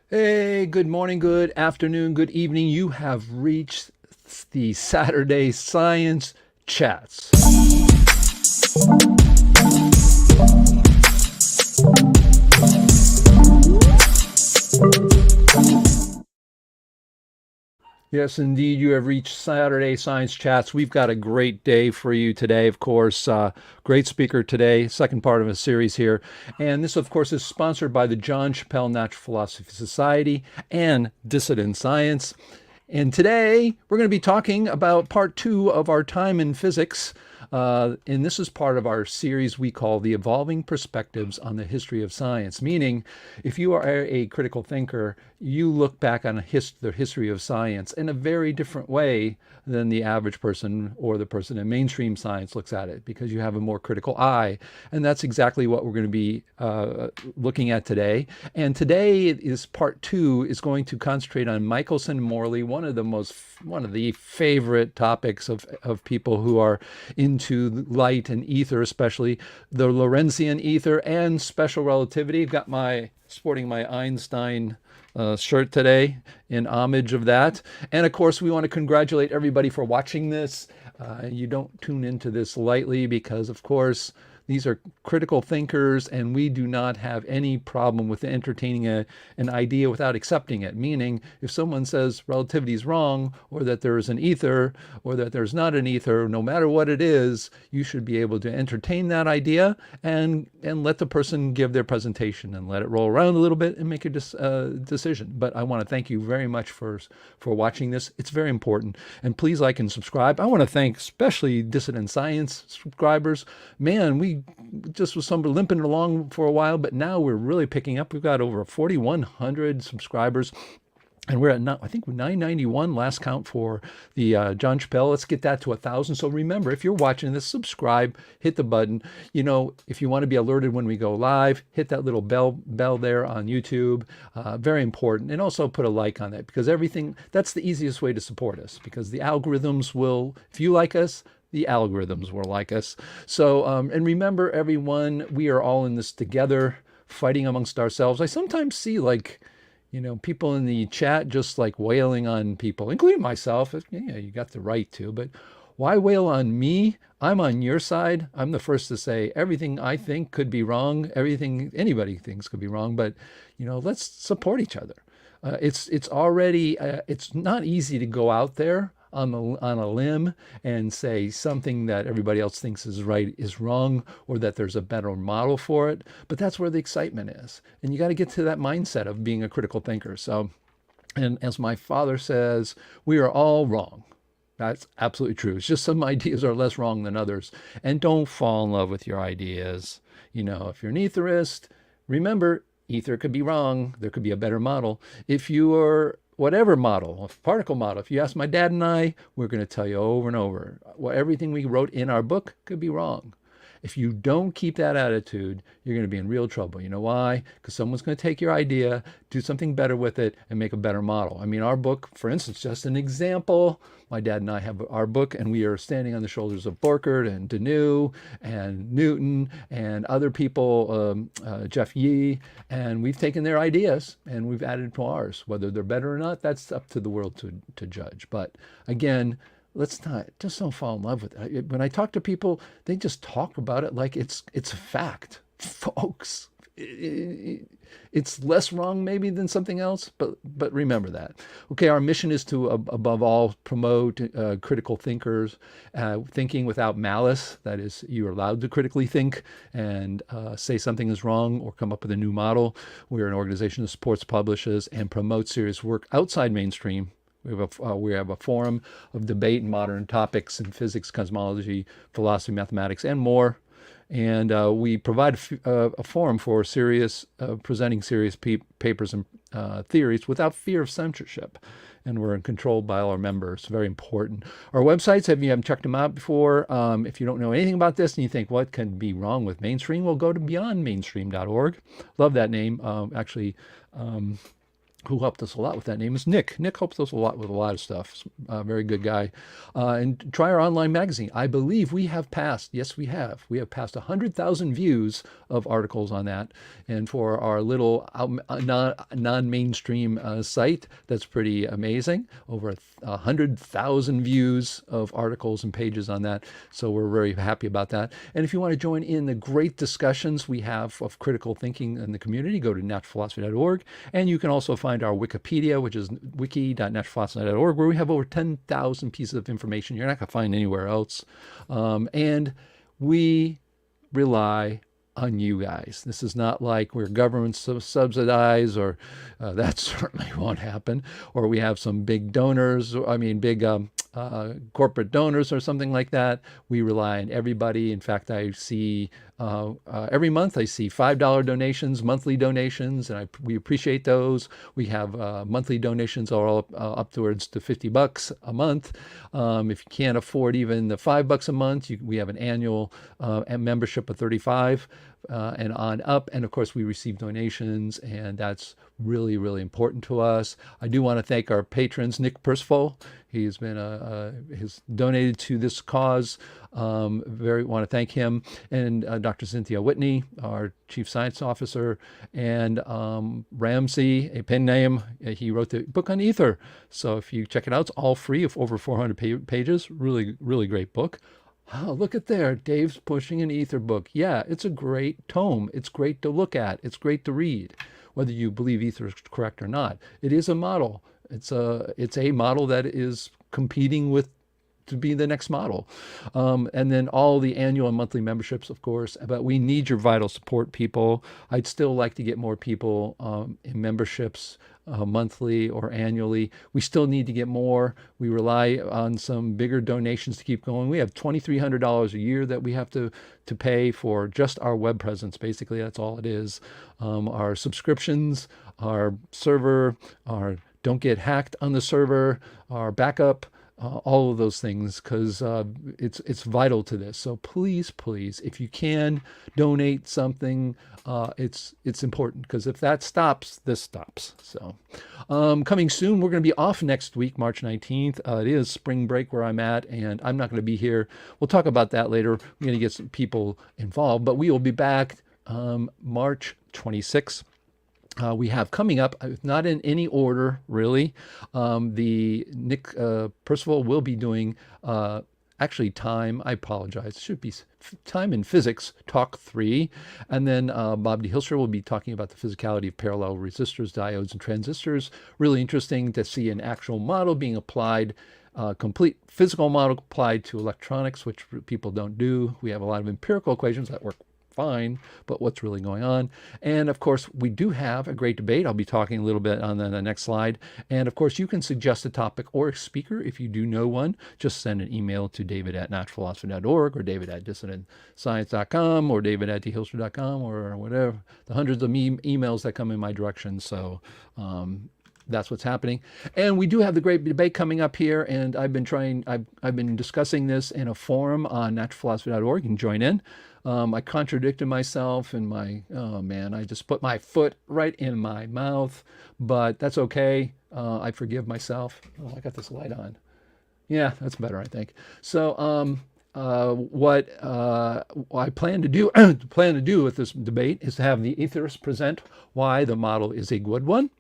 Hey, good morning, good afternoon, good evening. You have reached the Saturday Science Chats. Yes, indeed, you have reached Saturday Science Chats. We've got a great day for you today, of course. Great speaker today, second part of a series here. And this, of course, is sponsored by the John Chappell Natural Philosophy Society and Dissident Science. And today we're going to be talking about part two of our time in physics. And this is part of our series we call The Evolving Perspectives on the History of Science, meaning if you are a critical thinker, you look back on the history of science in a very different way than the average person or the person in mainstream science looks at it because you have a more critical eye. And that's exactly what we're going to be looking at today. And today is part two is going to concentrate on Michelson-Morley, one of the favorite topics of people who are into light and ether, especially the Lorentzian ether and special relativity. I've got sporting my Einstein shirt today in homage of that. And of course, we want to congratulate everybody for watching this. You don't tune into this lightly because, of course, these are critical thinkers, and we do not have any problem with entertaining an idea without accepting it. Meaning, if someone says relativity is wrong, or that there is an ether, or that there's not an ether, no matter what it is, you should be able to entertain that idea and let the person give their presentation and let it roll around a little bit and make a decision. But I want to thank you very much for watching this. It's very important. And please like and subscribe. I want to thank especially Dissident Science subscribers. Man, we just was somebody limping along for a while, but now we're really picking up. We've got over 4,100 subscribers. And we're at, I think, 991 last count for the John Chappell. Let's get that to 1,000. So remember, if you're watching this, subscribe, hit the button. You know, if you want to be alerted when we go live, hit that little bell there on YouTube. Very important. And also put a like on that because that's the easiest way to support us because the algorithms will, if you like us, the algorithms will like us. So, and remember, everyone, we are all in this together, fighting amongst ourselves. I sometimes see people in the chat just like wailing on people, including myself. Yeah, you got the right to, but why wail on me? I'm on your side. I'm the first to say everything I think could be wrong. Everything anybody thinks could be wrong, but let's support each other. It's already, it's not easy to go out there on a limb and say something that everybody else thinks is right is wrong, or that there's a better model for it. But that's where the excitement is. And you got to get to that mindset of being a critical thinker. So, and as my father says, we are all wrong. That's absolutely true. It's just some ideas are less wrong than others. And don't fall in love with your ideas. If you're an etherist, remember, ether could be wrong. There could be a better model. If you are whatever model, a particle model, if you ask my dad and I, we're going to tell you over and over, everything we wrote in our book could be wrong. If you don't keep that attitude, you're going to be in real trouble. You know why? Because someone's going to take your idea, do something better with it, and make a better model. I mean, our book, for instance, just an example. My dad and I have our book, and we are standing on the shoulders of Burkert and Deneu and Newton and other people, Jeff Yee, and we've taken their ideas and we've added to ours. Whether they're better or not, that's up to the world to judge. But again, let's not just don't fall in love with it. When I talk to people, they just talk about it like it's a fact, folks. It's less wrong maybe than something else, but remember that. Okay, our mission is to above all promote critical thinkers, thinking without malice. That is, you're allowed to critically think and say something is wrong or come up with a new model. We're an organization that supports, publishes, and promotes serious work outside mainstream. We have a forum of debate in modern topics in physics, cosmology, philosophy, mathematics, and more. And we provide a forum for presenting serious papers and theories without fear of censorship. And we're controlled by all our members. Very important. Our websites, if you haven't checked them out before, if you don't know anything about this and you think, what can be wrong with mainstream? Well, go to beyondmainstream.org. Love that name. who helped us a lot with that name is Nick. Nick helps us a lot with a lot of stuff. Very good guy. And try our online magazine. I believe we have passed, yes, we have. We have passed 100,000 views of articles on that. And for our little non-mainstream site, that's pretty amazing. Over 100,000 views of articles and pages on that. So we're very happy about that. And if you want to join in the great discussions we have of critical thinking in the community, go to naturalphilosophy.org. And you can also find our Wikipedia, which is wiki.naturalphilosophy.org, where we have over 10,000 pieces of information you're not going to find anywhere else. And we rely on you guys. This is not like we're government subsidized, or that certainly won't happen, or we have some big donors, big corporate donors or something like that. We rely on everybody. In fact, I see every month I see $5 donations, monthly donations, and we appreciate those. We have monthly donations all up towards to $50 a month. If you can't afford even the $5 a month, we have an annual membership of $35 and on up. And of course, we receive donations, and that's really, really important to us. I do want to thank our patrons, Nick Percival. He's been has donated to this cause. Want to thank him, and Dr. Cynthia Whitney, our Chief Science Officer, and Ramsey, a pen name. He wrote the book on ether. So if you check it out, it's all free, of over 400 pages. Really, really great book. Oh, look at there. Dave's pushing an ether book. Yeah, it's a great tome. It's great to look at. It's great to read, whether you believe ether is correct or not. It is a model. It's a model that is competing with to be the next model. And then all the annual and monthly memberships, of course, but we need your vital support, people. I'd still like to get more people in memberships monthly or annually. We still need to get more. We rely on some bigger donations to keep going. We have $2,300 a year that we have to pay for just our web presence. Basically, that's all it is. Our subscriptions, our server, our don't get hacked on the server, our backup, all of those things, because it's vital to this. So please, please, if you can donate something, it's important, because if that stops, this stops. So coming soon, we're going to be off next week, March 19th. It is spring break where I'm at, and I'm not going to be here. We'll talk about that later. We're going to get some people involved, but we will be back March 26th. We have coming up, not in any order, really, the Nick Percival will be doing, actually time, I apologize, it should be time in physics, talk 3. And then Bob D. Hilscher will be talking about the physicality of parallel resistors, diodes, and transistors. Really interesting to see an actual model being applied, complete physical model applied to electronics, which people don't do. We have a lot of empirical equations that work fine, but what's really going on? And of course, we do have a great debate. I'll be talking a little bit on the next slide. And of course, you can suggest a topic or a speaker if you do know one. Just send an email to david@naturalphilosophy.org or david@dissidentscience.com or david@dhilster.com or whatever. The hundreds of emails that come in my direction. So that's what's happening. And we do have the great debate coming up here, and I've been discussing this in a forum on naturalphilosophy.org. You can join in. I contradicted myself, and I just put my foot right in my mouth, but that's okay. I forgive myself. Oh, I got this light on. Yeah, that's better, I think. So what I plan to do with this debate is to have the etherists present why the model is a good one.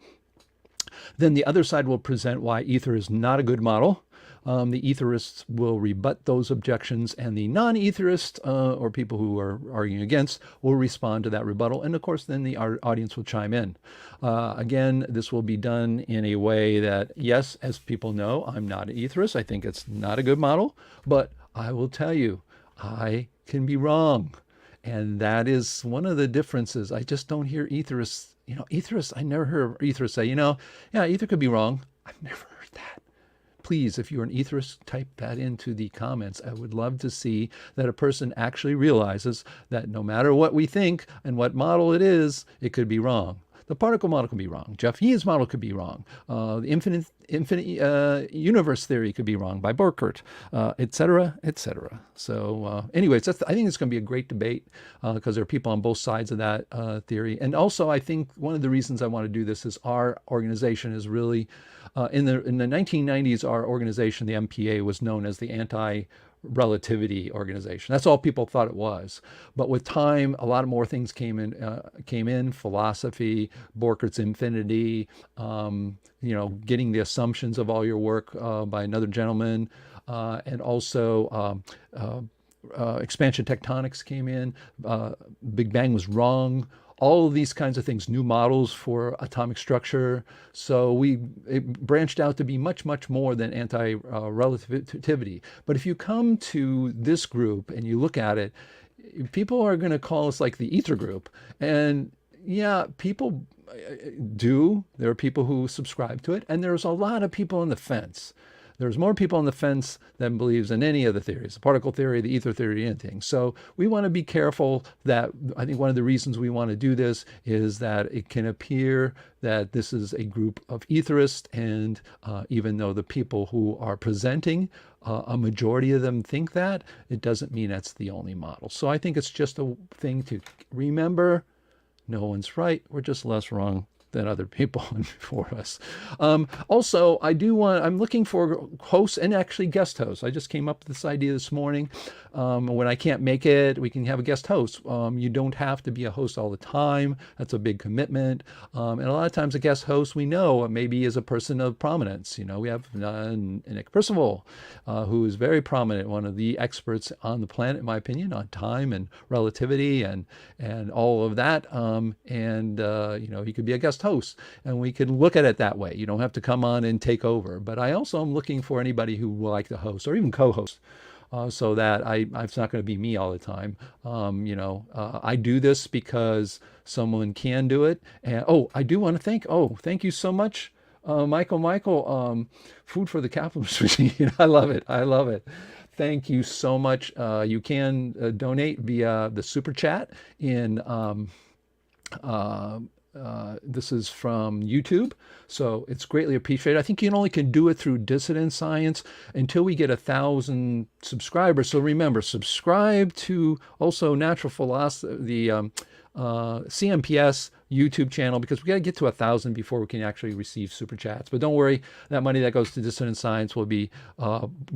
Then the other side will present why ether is not a good model. The etherists will rebut those objections, and the non-etherists, or people who are arguing against, will respond to that rebuttal. And of course, then the audience will chime in. Again, this will be done in a way that, yes, as people know, I'm not an etherist. I think it's not a good model, but I will tell you, I can be wrong. And that is one of the differences. I just don't hear etherists, etherists, I never heard etherists say, yeah, ether could be wrong. I've never heard that. Please, if you're an etherist, type that into the comments. I would love to see that a person actually realizes that no matter what we think and what model it is, it could be wrong. The particle model could be wrong. Jeff Yee's model could be wrong. The infinite universe theory could be wrong by Burkert, et cetera, et cetera. So anyways, I think it's going to be a great debate because there are people on both sides of that theory. And also, I think one of the reasons I want to do this is our organization is really, in the 1990s, our organization, the MPA, was known as the Anti-Relativity Organization. That's all people thought it was. But with time, a lot more things came in, philosophy, Borchert's infinity, getting the assumptions of all your work by another gentleman, and also expansion tectonics came in. Big Bang was wrong. All of these kinds of things, new models for atomic structure. So it branched out to be much, much more than anti-relativity. But if you come to this group and you look at it, people are going to call us like the ether group. And yeah, people do. There are people who subscribe to it. And there's a lot of people on the fence. There's more people on the fence than believes in any of the theories, the particle theory, the ether theory, anything. So we want to be careful that, I think one of the reasons we want to do this is that it can appear that this is a group of etherists, and even though the people who are presenting, a majority of them think that, it doesn't mean that's the only model. So I think it's just a thing to remember. No one's right. We're just less wrong than other people before us. Also, I'm looking for hosts and actually guest hosts. I just came up with this idea this morning. When I can't make it, we can have a guest host. You don't have to be a host all the time. That's a big commitment. And a lot of times a guest host we know maybe is a person of prominence. We have Nick Percival, who is very prominent, one of the experts on the planet, in my opinion, on time and relativity and all of that. He could be a guest host, and we can look at it that way. You don't have to come on and take over. But I also am looking for anybody who will like to host or even co-host. So that it's not going to be me all the time. I do this because someone can do it. And I do want to thank you so much, Michael, Food for the Capitalist Machine. I love it. Thank you so much. You can donate via the super chat in this is from YouTube, so it's greatly appreciated. I think you only can do it through Dissident Science until we get 1,000 subscribers. So remember, subscribe to also Natural Philosophy, the CMPS YouTube channel, because we got to get to 1,000 before we can actually receive super chats. But don't worry, that money that goes to Dissident Science will be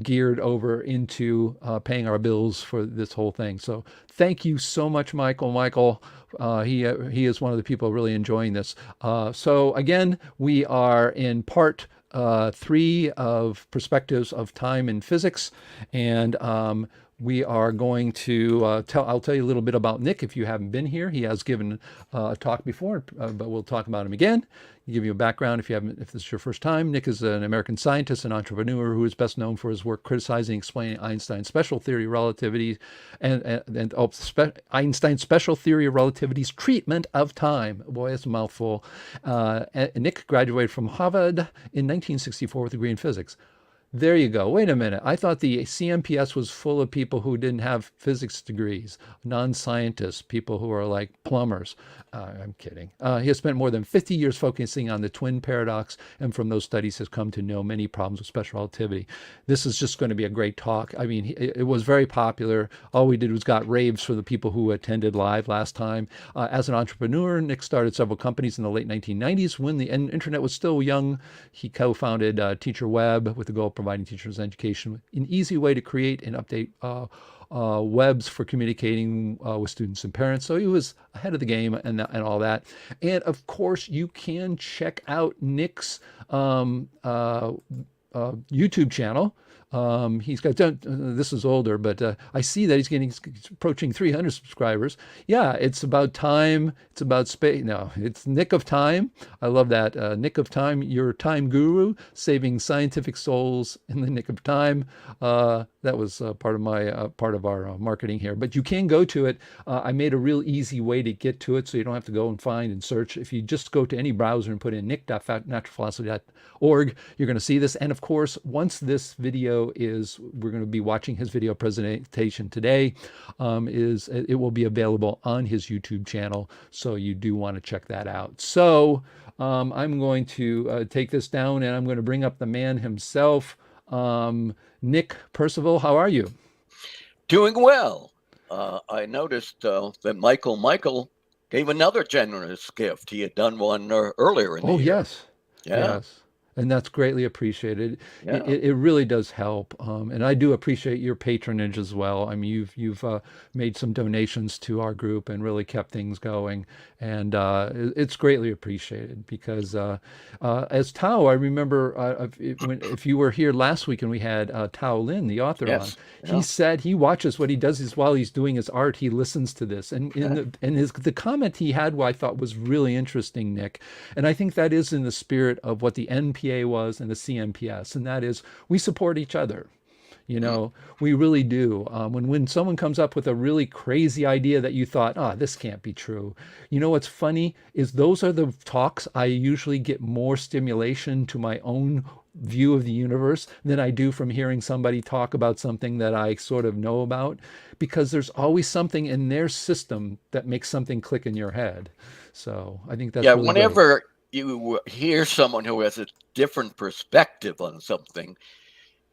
geared over into paying our bills for this whole thing. So thank you so much, Michael. He is one of the people really enjoying this. So again, we are in part 3 of Perspectives of Time in Physics, and we are going to I'll tell you a little bit about Nick if you haven't been here. He has given a talk before, but we'll talk about him again. Give you a background if this is your first time. Nick is an American scientist and entrepreneur who is best known for his work criticizing and explaining Einstein's special theory of relativity Einstein's special theory of relativity's treatment of time. Boy, it's a mouthful. Nick graduated from Harvard in 1964 with a degree in physics. There you go. Wait a minute. I thought the CMPS was full of people who didn't have physics degrees, non-scientists, people who are like plumbers. I'm kidding. He has spent more than 50 years focusing on the twin paradox, and from those studies has come to know many problems with special relativity. This is just going to be a great talk. I mean, it was very popular. All we did was got raves for the people who attended live last time. As an entrepreneur, Nick started several companies in the late 1990s when the internet was still young. He co-founded TeacherWeb with the goal of providing teachers education an easy way to create and update webs for communicating with students and parents. So he was ahead of the game and all that. And of course, you can check out Nick's YouTube channel. He's got, this is older, but I see that he's approaching 300 subscribers. Yeah, it's about time. It's about space. No, it's Nick of Time. I love that. Nick of Time, your time guru, saving scientific souls in the nick of time. That was part of our marketing here. But you can go to it. I made a real easy way to get to it, so you don't have to go and find and search. If you just go to any browser and put in nick.naturalphilosophy.org, you're going to see this. And of course, once this video video is, we're going to be watching his video presentation today, is it will be available on his YouTube channel. So you do want to check that out. So I'm going to take this down, and I'm going to bring up the man himself. Nick Percival, how are you? Doing well. I noticed that Michael gave another generous gift. He had done one earlier in the Oh, year. yes. Yeah, Yes. And that's greatly appreciated. yeah. It really does help, and I do appreciate your patronage as well. I mean, you've made some donations to our group and really kept things going, and it's greatly appreciated because as Tao, I remember if you were here last week and we had Tao Lin, the author, on, Yes, he yeah. said he watches what he does is while he's doing his art, he listens to this, and the comment he had, what I thought was really interesting, Nick, and I think that is in the spirit of what the NPA was and the CMPS, and that is we support each other. You Mm. know, we really do. When someone comes up with a really crazy idea that you thought, oh, this can't be true. You know what's funny is those are the talks I usually get more stimulation to my own view of the universe than I do from hearing somebody talk about something that I sort of know about, because there's always something in their system that makes something click in your head. So I think that's Yeah, really great. whenever you hear someone who has a different perspective on something,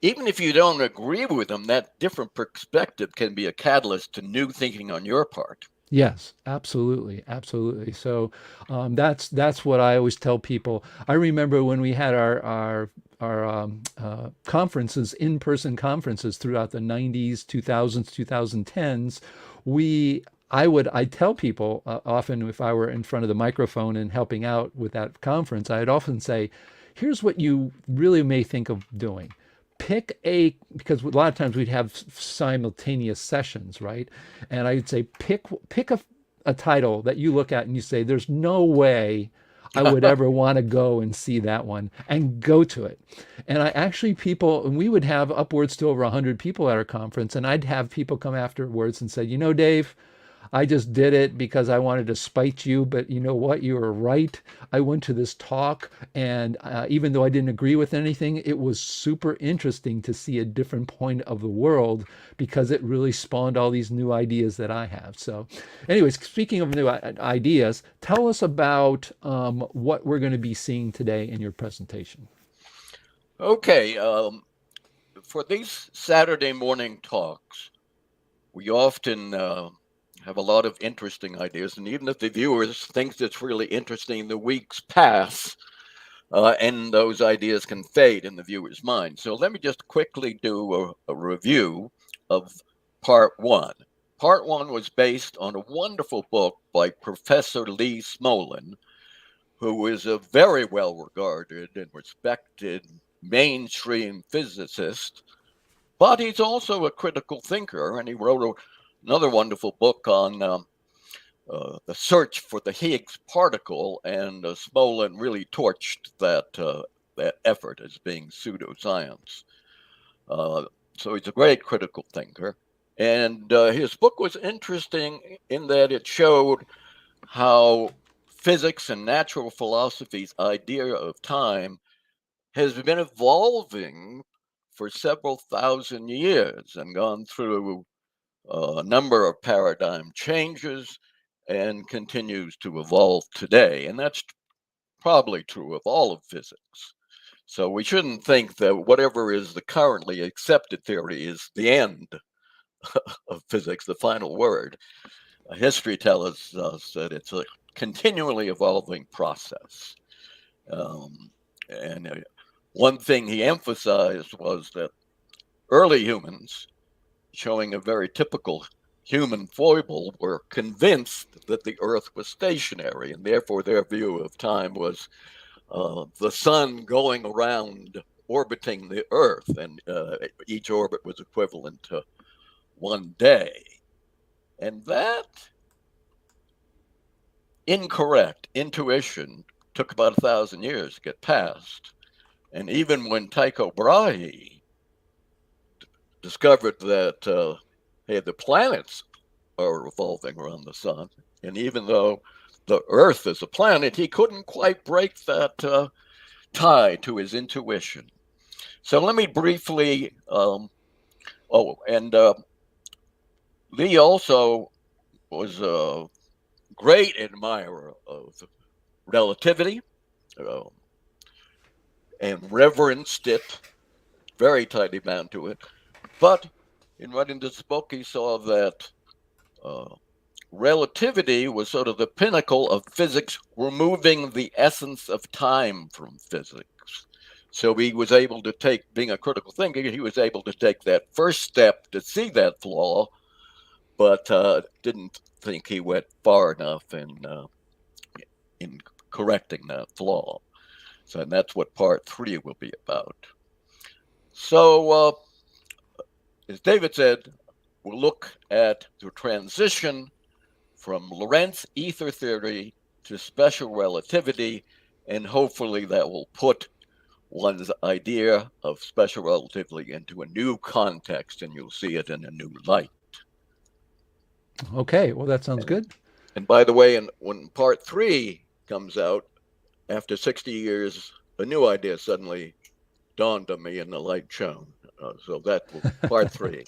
even if you don't agree with them, that different perspective can be a catalyst to new thinking on your part. Yes, absolutely, absolutely. So that's what I always tell people. I remember when we had our conferences, in-person conferences throughout the 90s, 2000s, 2010s. We I tell people often, if I were in front of the microphone and helping out with that conference, I'd often say, here's what you really may think of doing. Because a lot of times we'd have simultaneous sessions, right? And I'd say pick a title that you look at and you say, there's no way I would ever want to go and see that one, and go to it. And and we would have upwards to over 100 people at our conference, and I'd have people come afterwards and say, Dave, I just did it because I wanted to spite you, but you know what? You were right. I went to this talk, and even though I didn't agree with anything, it was super interesting to see a different point of the world because it really spawned all these new ideas that I have. So, anyways, speaking of new ideas, tell us about what we're going to be seeing today in your presentation. Okay, for these Saturday morning talks, we often have a lot of interesting ideas, and even if the viewers think it's really interesting, the weeks pass, and those ideas can fade in the viewer's mind. So let me just quickly do a review of part one. Part one was based on a wonderful book by Professor Lee Smolin, who is a very well regarded and respected mainstream physicist, but he's also a critical thinker, and he wrote another wonderful book on the search for the Higgs particle, and Smolin really torched that effort as being pseudoscience. So he's a great critical thinker, and his book was interesting in that it showed how physics and natural philosophy's idea of time has been evolving for several thousand years and gone through a number of paradigm changes and continues to evolve today. And that's probably true of all of physics. So we shouldn't think that whatever is the currently accepted theory is the end of physics, the final word. History tells us that it's a continually evolving process. Um, and one thing he emphasized was that early humans, showing a very typical human foible, were convinced that the Earth was stationary, and therefore their view of time was the sun going around orbiting the Earth, and each orbit was equivalent to one day. And that incorrect intuition took about 1,000 years to get past. And even when Tycho Brahe discovered that, hey, the planets are revolving around the sun, and even though the Earth is a planet, he couldn't quite break that tie to his intuition. So let me briefly, Lee also was a great admirer of relativity uh, and reverenced it, very tightly bound to it. But in writing this book, he saw that uh, relativity was sort of the pinnacle of physics, removing the essence of time from physics. So he was able to take, being a critical thinker, he was able to take that first step to see that flaw, but didn't think he went far enough in correcting that flaw. So and that's what part 3 will be about. So, as David said, we'll look at the transition from Lorentz Aether Theory to special relativity, and hopefully that will put one's idea of special relativity into a new context, and you'll see it in a new light. Okay, well, that sounds And, good. and by the way, when part 3 comes out, after 60 years, a new idea suddenly dawned on me in the light shone. So that will part 3.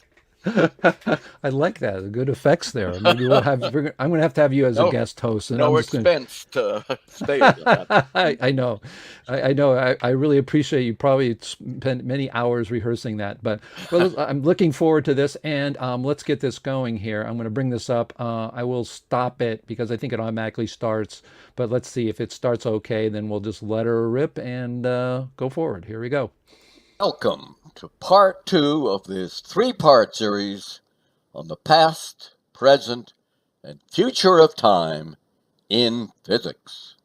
I like that. Good effects there. Maybe we'll have. I'm going to have you as a no, guest host, and I'm no just going to. expense to stay on that. I know, I know. I really appreciate you. Probably spent many hours rehearsing that, but well, I'm looking forward to this, and let's get this going here. I'm going to bring this up. I will stop it because I think it automatically starts. But let's see if it starts okay. Then we'll just let her rip and go forward. Here we go. Welcome to part 2 of this 3-part series on the past, present, and future of time in physics.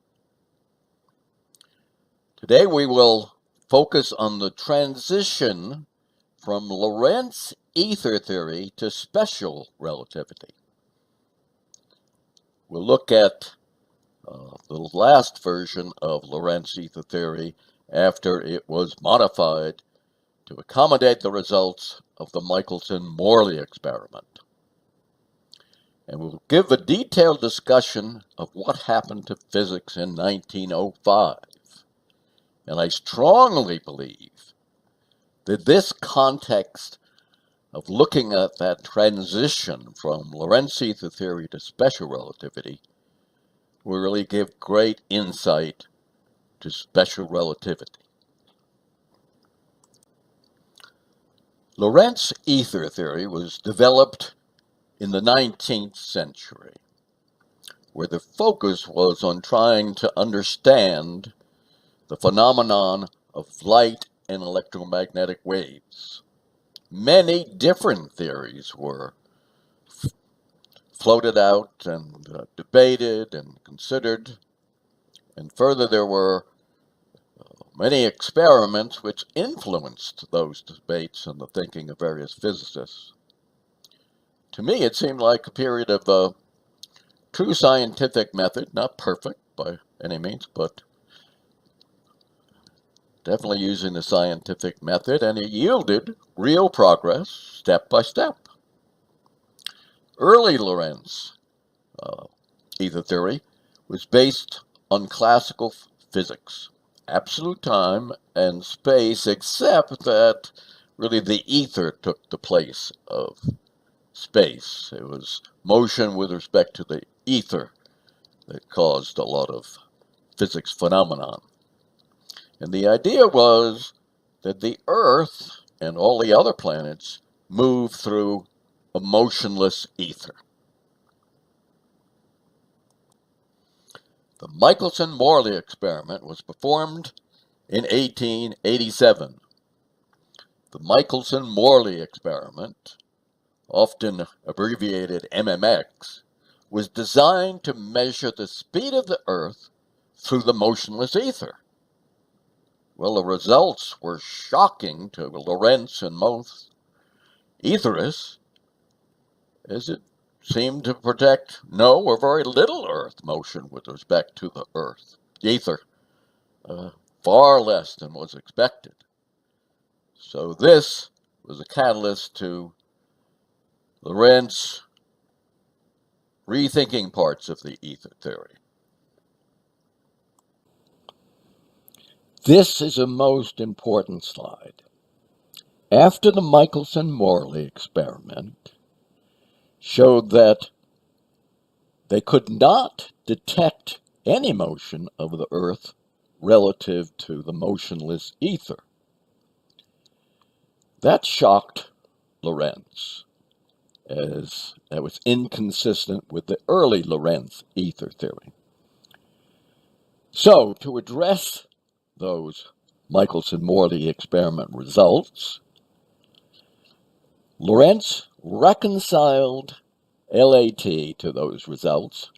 Today we will focus on the transition from Lorentz Aether Theory to special relativity. We'll look at the last version of Lorentz Aether Theory after it was modified to accommodate the results of the Michelson-Morley experiment. And we'll give a detailed discussion of what happened to physics in 1905. And I strongly believe that this context of looking at that transition from Lorentz Aether Theory to special relativity will really give great insight to special relativity. Lorentz Aether Theory was developed in the 19th century, where the focus was on trying to understand the phenomenon of light and electromagnetic waves. Many different theories were floated out and debated and considered, and further there were many experiments which influenced those debates and the thinking of various physicists. To me, it seemed like a period of true scientific method, not perfect by any means, but definitely using the scientific method, and it yielded real progress step by step. Early Lorentz Aether theory was based on classical physics, absolute time and space, except that really the ether took the place of space. It was motion with respect to the ether that caused a lot of physics phenomenon. And the idea was that the Earth and all the other planets move through a motionless ether. The Michelson-Morley experiment was performed in 1887. The Michelson-Morley experiment, often abbreviated MMX, was designed to measure the speed of the Earth through the motionless ether. Well, the results were shocking to Lorentz and most etherists, as it seemed to predict no or very little Earth motion with respect to the Earth, the ether, far less than was expected. So this was a catalyst to Lorentz rethinking parts of the ether theory. This is a most important slide. after the Michelson-Morley experiment showed that they could not detect any motion of the Earth relative to the motionless ether. That shocked Lorentz, as that was inconsistent with the early Lorentz Aether Theory. So, to address those Michelson-Morley experiment results, Lorentz reconciled LAT to those results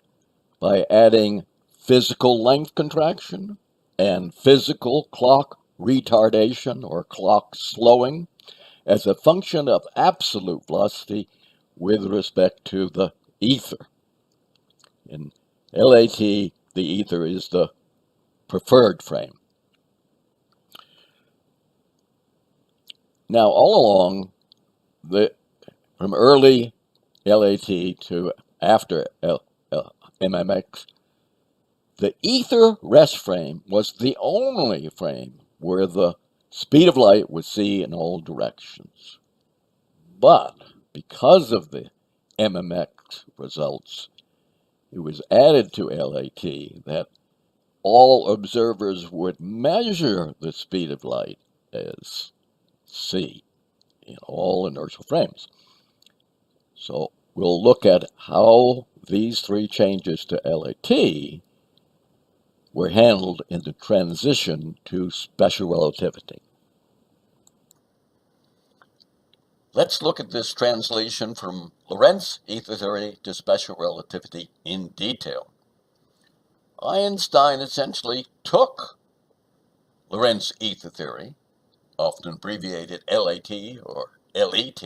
by adding physical length contraction and physical clock retardation or clock slowing as a function of absolute velocity with respect to the ether. In LAT, the ether is the preferred frame. Now, all along, from early LAT to after MMX, the ether rest frame was the only frame where the speed of light was c in all directions. But because of the MMX results, it was added to LAT that all observers would measure the speed of light as c in all inertial frames. So we'll look at how these three changes to LAT were handled in the transition to special relativity. Let's look at this translation from Lorentz Aether Theory to special relativity in detail. Einstein essentially took Lorentz Aether Theory, often abbreviated LAT or LET,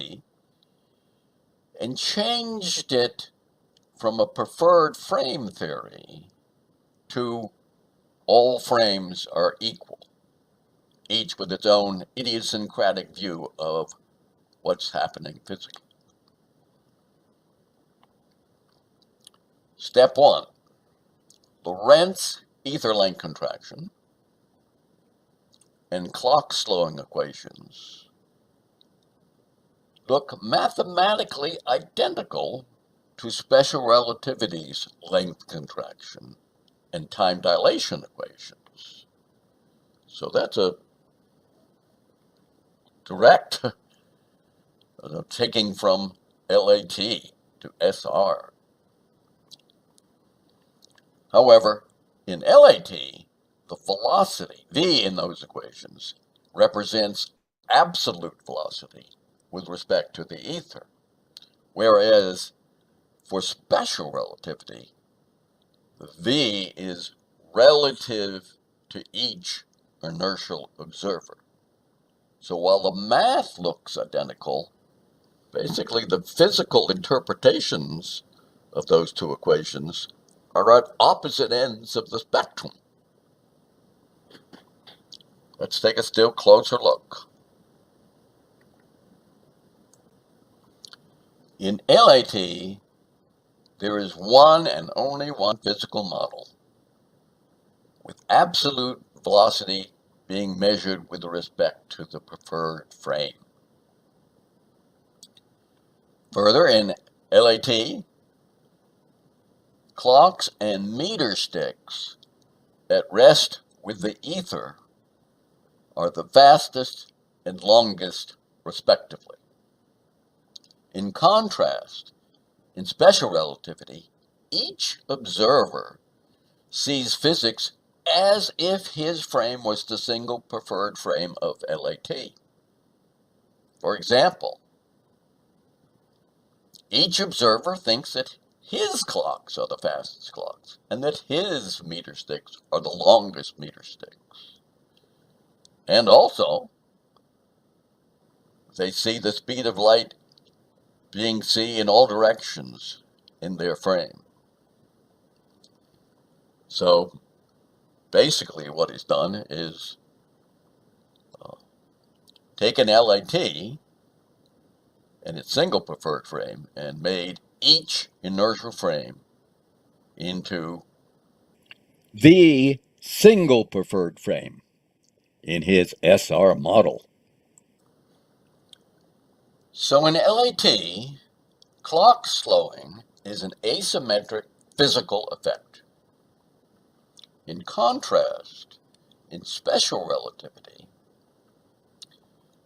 and changed it from a preferred frame theory to all frames are equal, each with its own idiosyncratic view of what's happening physically. Step 1, Lorentz ether length contraction and clock slowing equations look mathematically identical to special relativity's length contraction and time dilation equations. So that's a direct taking from LAT to SR. However, in LAT, the velocity, v in those equations, represents absolute velocity with respect to the ether, whereas for special relativity, the v is relative to each inertial observer. So while the math looks identical, basically the physical interpretations of those two equations are at opposite ends of the spectrum. Let's take a still closer look. In LAT, there is one and only one physical model, with absolute velocity being measured with respect to the preferred frame. Further, in LAT, clocks and meter sticks at rest with the ether are the fastest and longest, respectively. In contrast, in special relativity, each observer sees physics as if his frame was the single preferred frame of LAT. For example, each observer thinks that his clocks are the fastest clocks and that his meter sticks are the longest meter sticks. And also, they see the speed of light being c in all directions in their frame. So basically what he's done is taken LAT and its single preferred frame and made each inertial frame into the single preferred frame in his SR model. So in LAT, clock slowing is an asymmetric physical effect. In contrast, in special relativity,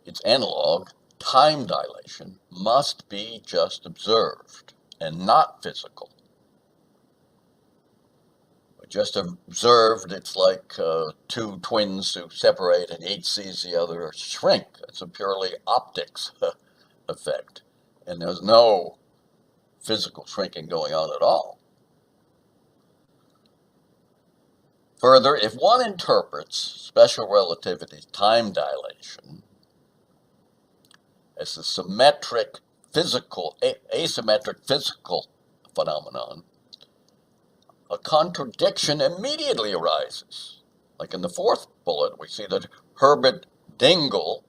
its analog, time dilation, must be just observed and not physical. Just observed, it's like two twins who separate and each sees the other shrink. It's a purely optics effect, and there's no physical shrinking going on at all. Further, if one interprets special relativity's time dilation as a asymmetric physical phenomenon, a contradiction immediately arises. Like in the fourth bullet, we see that Herbert Dingle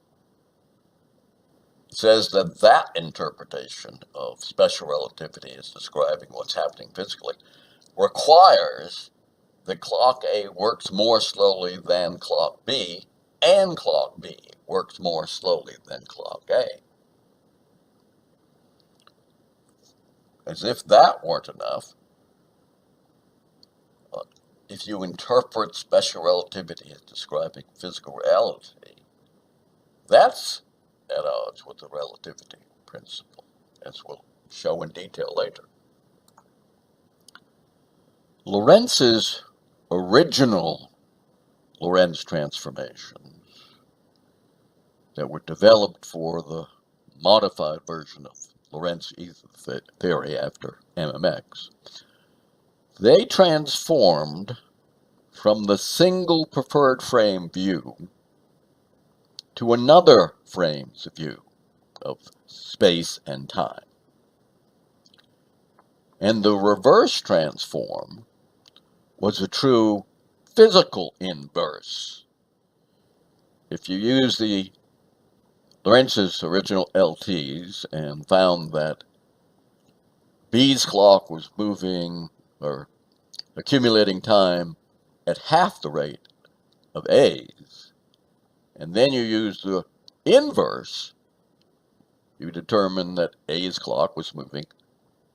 says that that interpretation of special relativity as describing what's happening physically requires that clock A works more slowly than clock B, and clock B works more slowly than clock A. As if that weren't enough, if you interpret special relativity as describing physical reality, that's at odds with the relativity principle, as we'll show in detail later. Lorentz's original Lorentz transformations that were developed for the modified version of Lorentz Aether Theory after MMX, they transformed from the single preferred frame view to another frame's view of space and time. And the reverse transform was a true physical inverse. If you use the Lorentz's original LTs and found that B's clock was moving or accumulating time at half the rate of A's, and then you use the inverse, you determine that A's clock was moving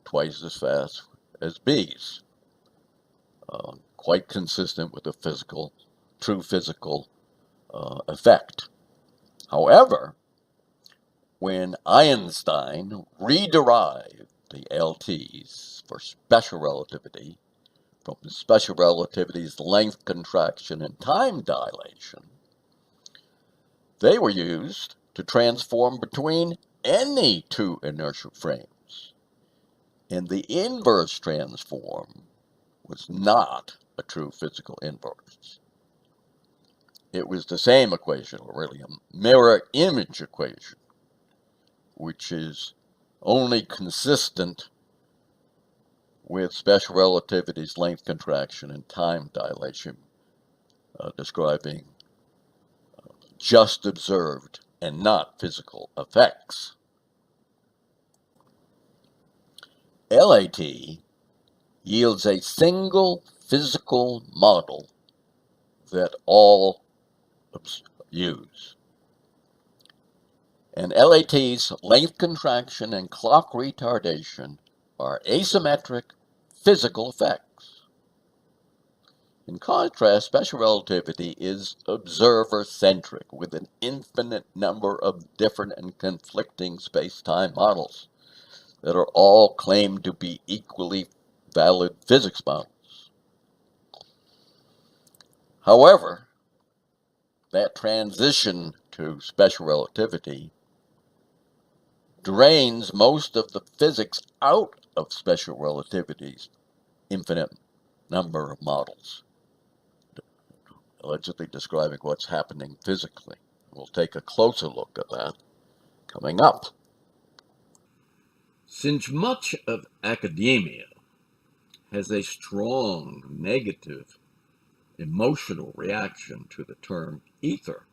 twice as fast as B's. Quite consistent with the true physical effect. However, when Einstein rederived the LTs for special relativity from special relativity's length contraction and time dilation, they were used to transform between any two inertial frames. And the inverse transform was not a true physical inverse. It was the same equation, or really a mirror image equation, which is only consistent with special relativity's length contraction and time dilation, describing just observed and not physical effects. LAT yields a single physical model that all use. And LAT's length contraction and clock retardation are asymmetric physical effects. In contrast, special relativity is observer-centric with an infinite number of different and conflicting space-time models that are all claimed to be equally valid physics models. However, that transition to special relativity drains most of the physics out of special relativity's infinite number of models, allegedly describing what's happening physically. We'll take a closer look at that coming up. Since much of academia has a strong negative emotional reaction to the term ether,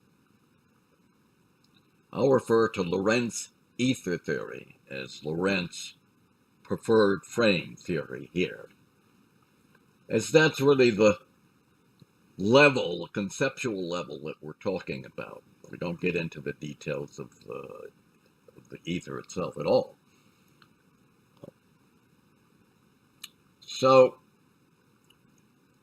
I'll refer to Lorentz Aether Theory as Lorentz preferred frame theory here, as that's really the conceptual level that we're talking about. We don't get into the details of the ether itself at all. So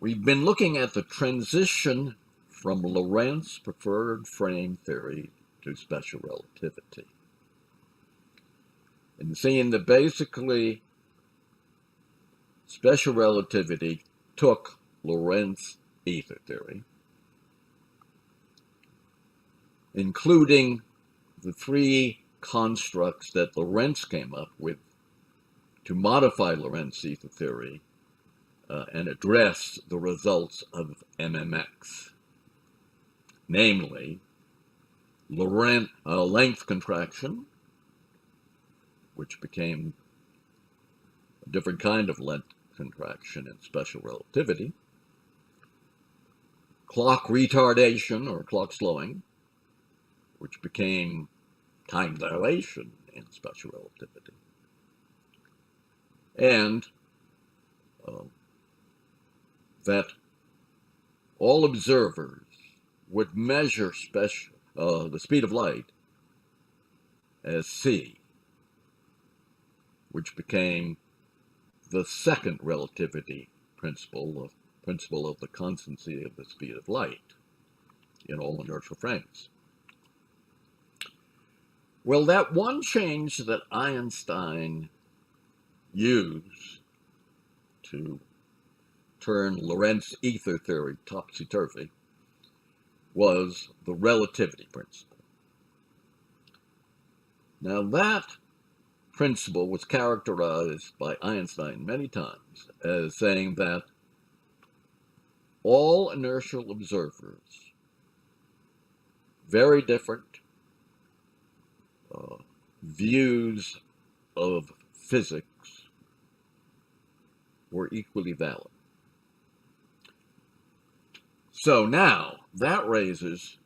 we've been looking at the transition from Lorentz preferred frame theory to special relativity, and seeing that basically special relativity took Lorentz Aether Theory, including the three constructs that Lorentz came up with to modify Lorentz Aether Theory and address the results of MMX, namely Lorentz length contraction, which became a different kind of length contraction in special relativity, clock retardation or clock slowing, which became time dilation in special relativity, and that all observers would measure the speed of light as c, which became the second relativity principle of the constancy of the speed of light in all inertial frames. Well, that one change that Einstein used to turn Lorentz Aether Theory topsy-turvy was the relativity principle. Now, that principle was characterized by Einstein many times as saying that all inertial observers, very different views of physics, were equally valid. So now that raises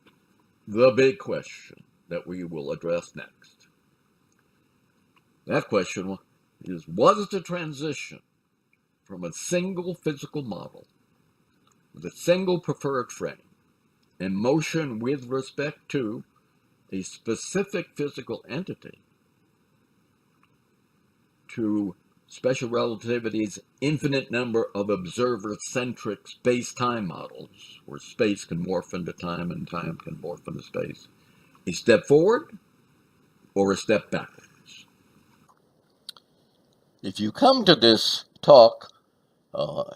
the big question that we will address next. That question is, was the transition from a single physical model with a single preferred frame and motion with respect to a specific physical entity to special relativity's infinite number of observer-centric space-time models, where space can morph into time and time can morph into space, a step forward or a step backwards? If you come to this talk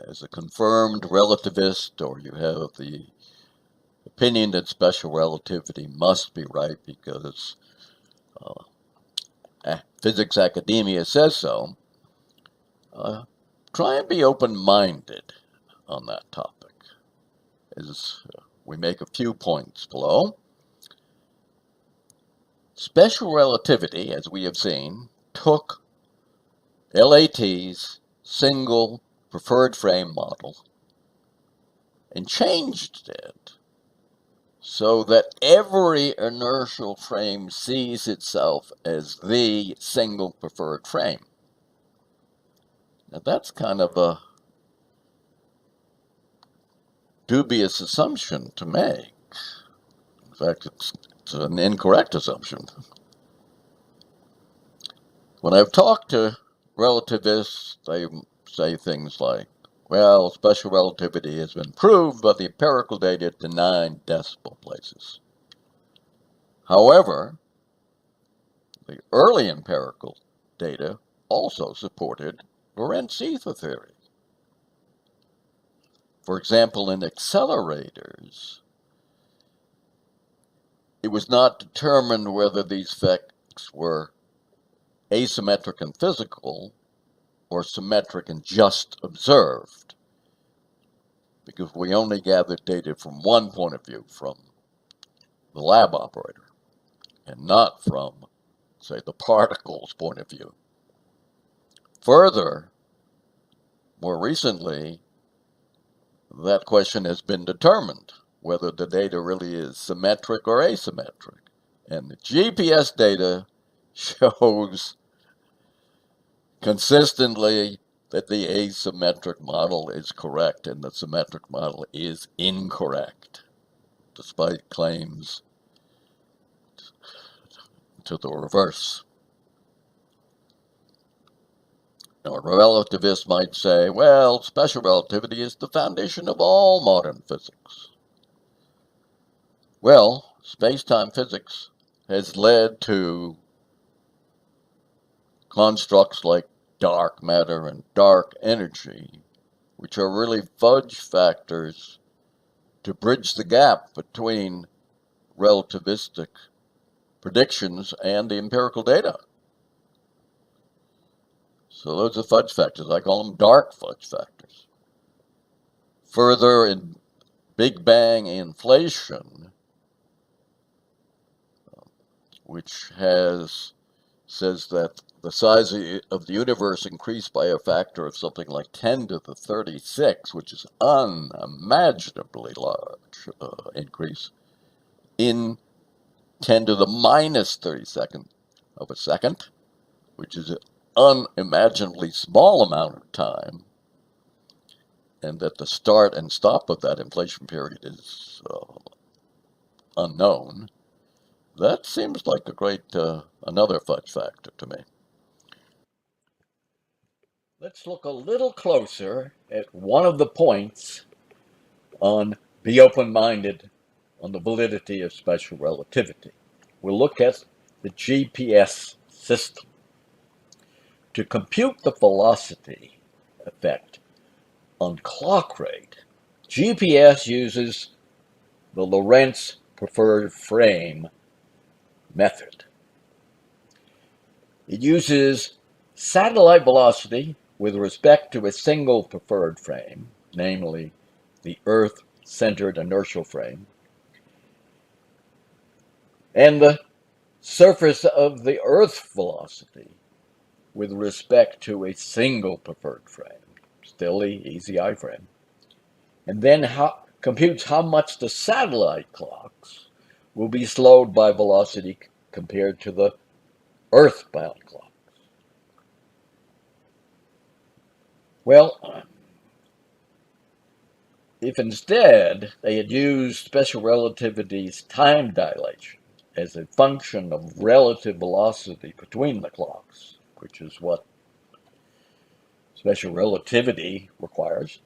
as a confirmed relativist, or you have the opinion that special relativity must be right because physics academia says so, try and be open-minded on that topic, as we make a few points below. Special relativity, as we have seen, took LAT's single preferred frame model and changed it so that every inertial frame sees itself as the single preferred frame. Now that's kind of a dubious assumption to make. In fact, it's an incorrect assumption. When I've talked to relativists, they say things like, well, special relativity has been proved by the empirical data to 9 decimal places. However, the early empirical data also supported Lorentz Aether Theory. For example, in accelerators, it was not determined whether these effects were asymmetric and physical or symmetric and just observed, because we only gathered data from one point of view, from the lab operator, and not from, say, the particle's point of view. Further, more recently, that question has been determined, whether the data really is symmetric or asymmetric. And the GPS data shows consistently that the asymmetric model is correct and the symmetric model is incorrect, despite claims to the reverse. A relativist might say, well, special relativity is the foundation of all modern physics. Well, space-time physics has led to constructs like dark matter and dark energy, which are really fudge factors to bridge the gap between relativistic predictions and the empirical data. So those are fudge factors. I call them dark fudge factors. Further, in Big Bang inflation, which says that the size of the universe increased by a factor of something like 10 to the 36, which is unimaginably large increase, in 10 to the minus 32nd of a second, which is an unimaginably small amount of time, and that the start and stop of that inflation period is unknown. That seems like a great, another fudge factor to me. Let's look a little closer at one of the points on be open-minded on the validity of special relativity. We'll look at the GPS system. To compute the velocity effect on clock rate, GPS uses the Lorentz preferred frame method. It uses satellite velocity with respect to a single preferred frame, namely the Earth-centered inertial frame, and the surface of the Earth velocity with respect to a single preferred frame, still the easy I-frame, and then computes how much the satellite clocks will be slowed by velocity compared to the Earth-bound clocks. Well, if instead they had used special relativity's time dilation as a function of relative velocity between the clocks, which is what special relativity requires,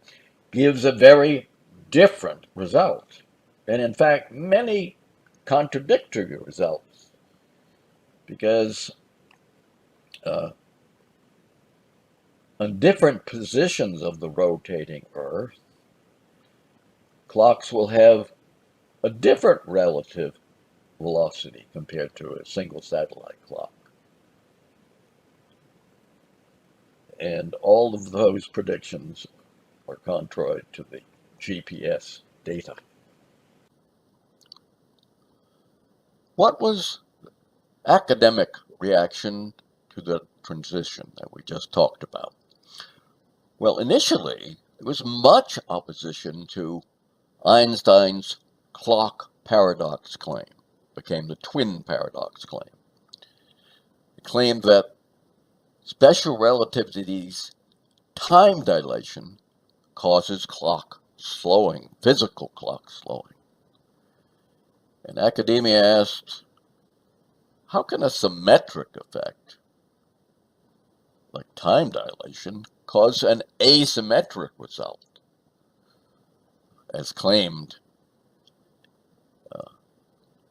gives a very different result, and in fact many contradictory results, because on different positions of the rotating Earth, clocks will have a different relative velocity compared to a single satellite clock. And all of those predictions are contrary to the GPS data. What was academic reaction to the transition that we just talked about? Well, initially, there was much opposition to Einstein's clock paradox claim, became the twin paradox claim. It claimed that special relativity's time dilation causes clock slowing, physical clock slowing. And academia asked, how can a symmetric effect, like time dilation, cause an asymmetric result, as claimed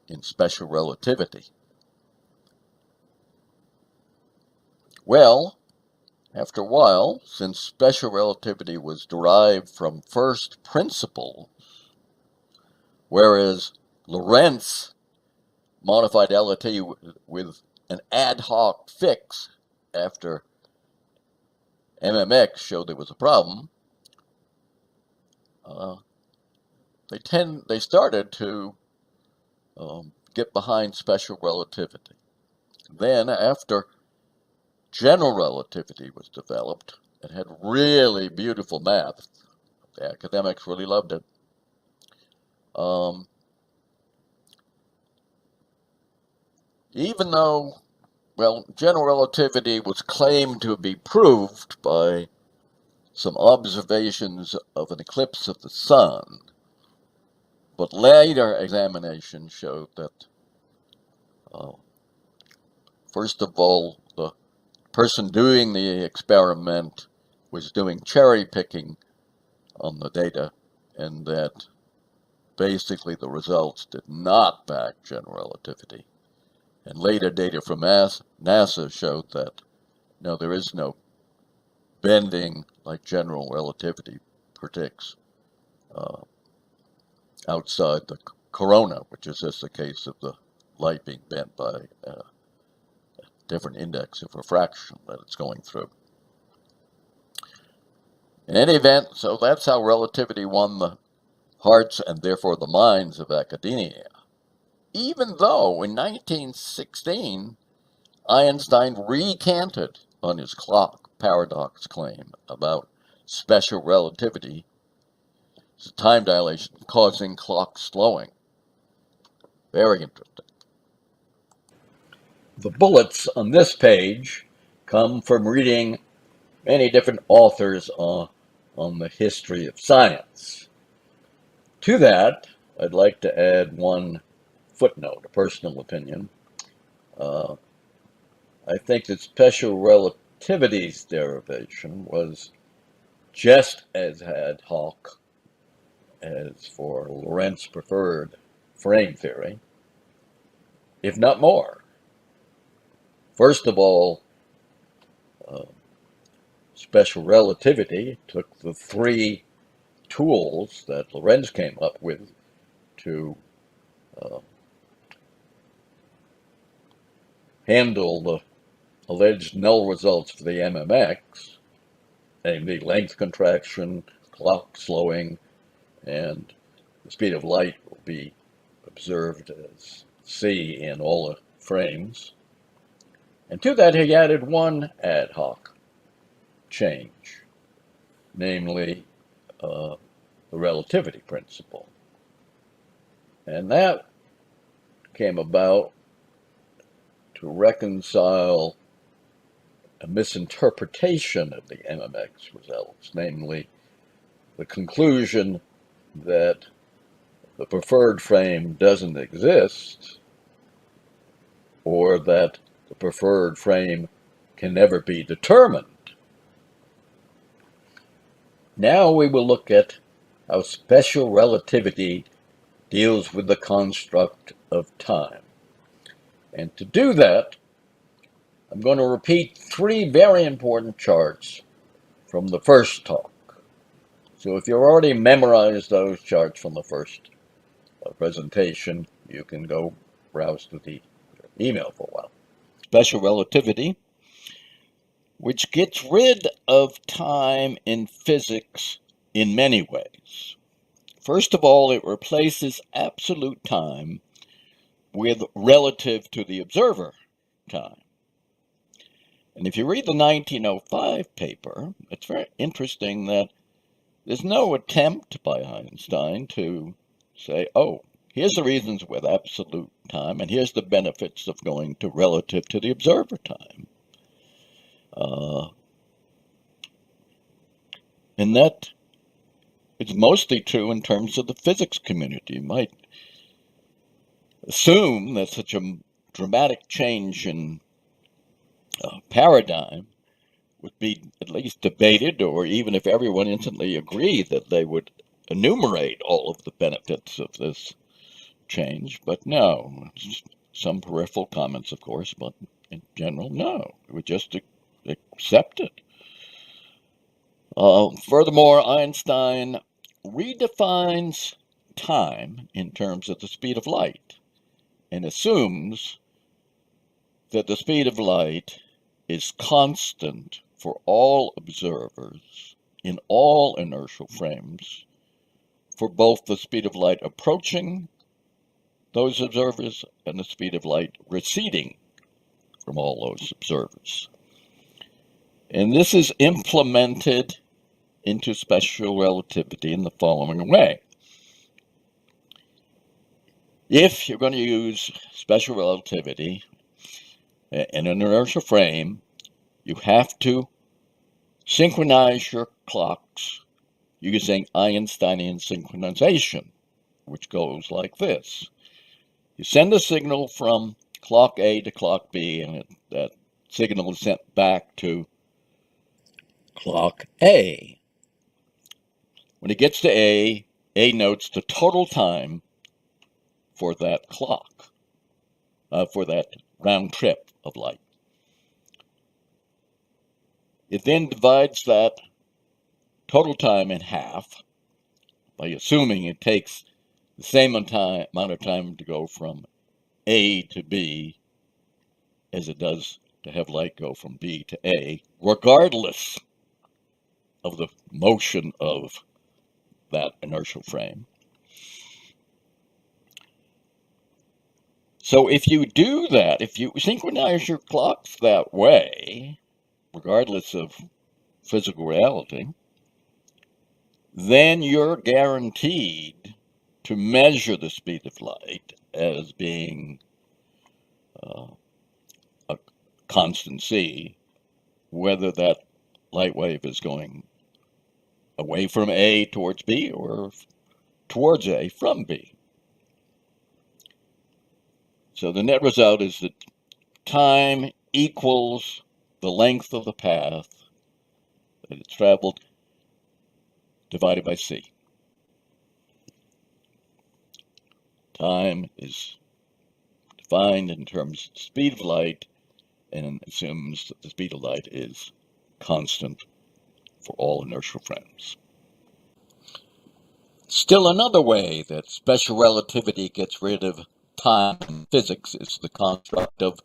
in special relativity? Well, after a while, since special relativity was derived from first principles, whereas Lorentz modified LT with an ad hoc fix after MMX showed there was a problem, they started to get behind special relativity. Then, after general relativity was developed, it had really beautiful math. The academics really loved it. Even though, well, general relativity was claimed to be proved by some observations of an eclipse of the sun, but later examination showed that, first of all, the person doing the experiment was doing cherry picking on the data, and that basically the results did not back general relativity. And later data from NASA showed that no, there is no bending like general relativity predicts outside the corona, which is just the case of the light being bent by a different index of refraction that it's going through. In any event, so that's how relativity won the hearts and therefore the minds of academia. Even though in 1916, Einstein recanted on his clock paradox claim about special relativity, time dilation causing clock slowing. Very interesting. The bullets on this page come from reading many different authors on the history of science. To that, I'd like to add one footnote, a personal opinion. I think that special relativity's derivation was just as ad hoc as for Lorentz preferred frame theory, if not more. First of all, special relativity took the three tools that Lorentz came up with to handle the alleged null results for the MMX, namely length contraction, clock slowing, and the speed of light will be observed as c in all the frames. And to that he added one ad hoc change, namely the relativity principle. And that came about to reconcile a misinterpretation of the MMX results, namely the conclusion that the preferred frame doesn't exist, or that the preferred frame can never be determined. Now we will look at how special relativity deals with the construct of time. And to do that, I'm going to repeat three very important charts from the first talk. So if you've already memorized those charts from the first presentation, you can go browse to the email for a while. Special relativity, which gets rid of time in physics in many ways. First of all, it replaces absolute time with relative to the observer time. And if you read the 1905 paper, it's very interesting that there's no attempt by Einstein to say, oh, here's the reasons with absolute time, and here's the benefits of going to relative to the observer time. And that is mostly true in terms of the physics community. You might assume that such a dramatic change in paradigm would be at least debated, or even if everyone instantly agreed, that they would enumerate all of the benefits of this change. But no, some peripheral comments, of course, but in general, no, we just accept it. Furthermore, Einstein redefines time in terms of the speed of light and assumes that the speed of light is constant for all observers in all inertial frames for both the speed of light approaching those observers and the speed of light receding from all those observers. And this is implemented into special relativity in the following way. If you're going to use special relativity in an inertial frame, you have to synchronize your clocks using Einsteinian synchronization, which goes like this. You send a signal from clock A to clock B, and that signal is sent back to clock A. When it gets to A notes the total time for that clock, for that round trip of light. It then divides that total time in half by assuming it takes the same amount of time to go from A to B as it does to have light go from B to A, regardless of the motion of that inertial frame. So if you do that, if you synchronize your clocks that way, regardless of physical reality, then you're guaranteed to measure the speed of light as being a constant c, whether that light wave is going away from A towards B or towards A from B. So the net result is that time equals the length of the path that it's traveled divided by c. Time is defined in terms of the speed of light and assumes that the speed of light is constant for all inertial frames. Still another way that special relativity gets rid of time in physics is the construct of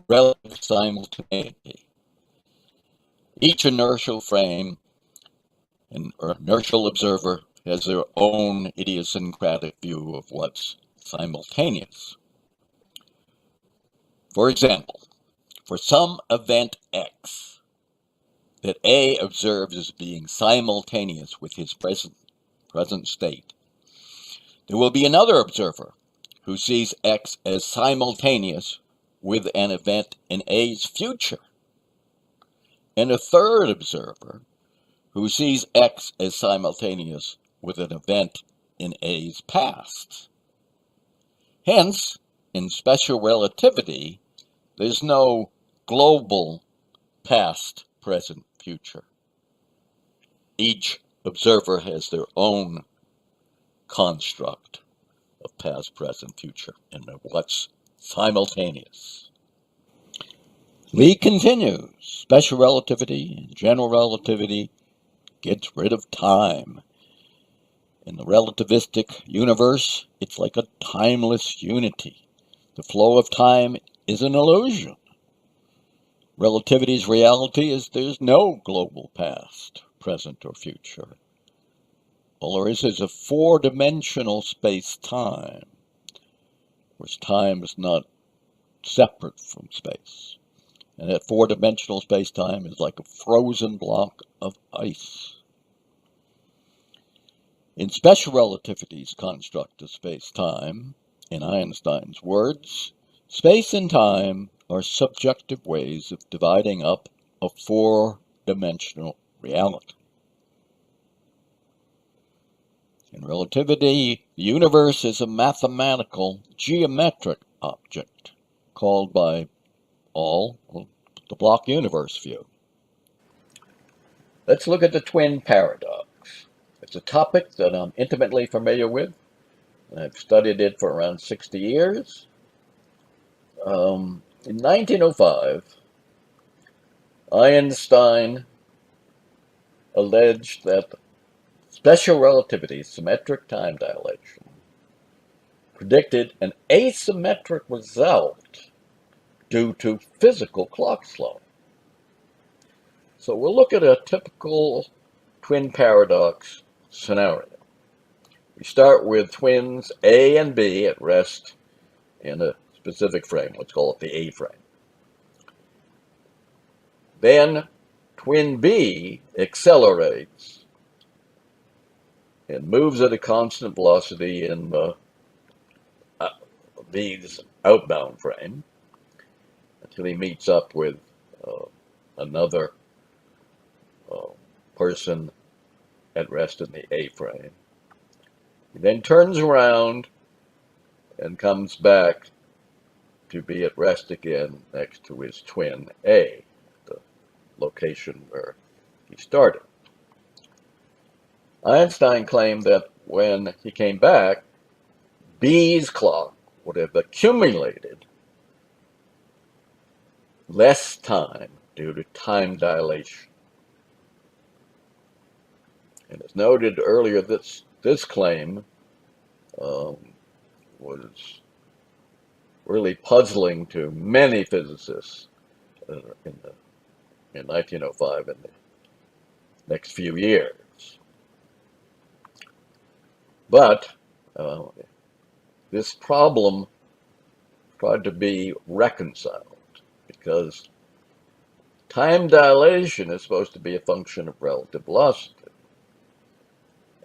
relative simultaneity. Each inertial frame or inertial observer has their own idiosyncratic view of what's simultaneous. For example, for some event X that A observes as being simultaneous with his present state, there will be another observer who sees X as simultaneous with an event in A's future, and a third observer who sees X as simultaneous with an event in A's past. Hence, in special relativity, there's no global past, present, future. Each observer has their own construct of past, present, future, and of what's simultaneous. Lee continues, special relativity and general relativity gets rid of time. In the relativistic universe, it's like a timeless unity. The flow of time is an illusion. Relativity's reality is there's no global past, present, or future. All there is a four-dimensional space-time, whereas time is not separate from space. And that four-dimensional space-time is like a frozen block of ice. In special relativity's construct of space-time, in Einstein's words, space and time are subjective ways of dividing up a four-dimensional reality. In relativity, the universe is a mathematical, geometric object, called by all the block universe view. Let's look at the twin paradox. It's a topic that I'm intimately familiar with. I've studied it for around 60 years. In 1905, Einstein alleged that special relativity, symmetric time dilation, predicted an asymmetric result due to physical clock slow. So we'll look at a typical twin paradox scenario. We start with twins A and B at rest in a specific frame. Let's call it the A frame. Then twin B accelerates and moves at a constant velocity in B's outbound frame until he meets up with another person at rest in the A frame. He then turns around and comes back to be at rest again next to his twin A, the location where he started. Einstein claimed that when he came back, B's clock would have accumulated less time due to time dilation. And as noted earlier, this claim was really puzzling to many physicists in 1905 and the next few years. But this problem tried to be reconciled because time dilation is supposed to be a function of relative velocity.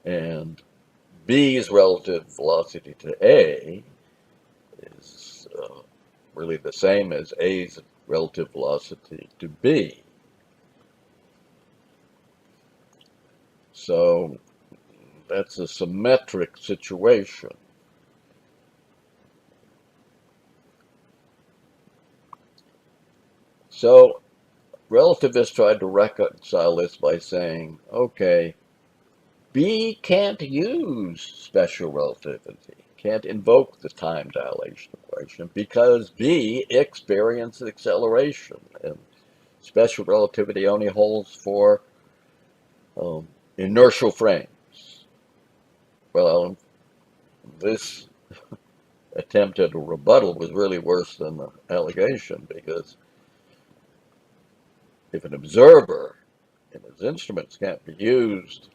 And B's relative velocity to A is really the same as A's relative velocity to B. So that's a symmetric situation. So relativists tried to reconcile this by saying, okay, B can't use special relativity, can't invoke the time dilation equation because B experiences acceleration, and special relativity only holds for inertial frames. Well, this attempt at a rebuttal was really worse than the allegation, because if an observer and his instruments can't be used,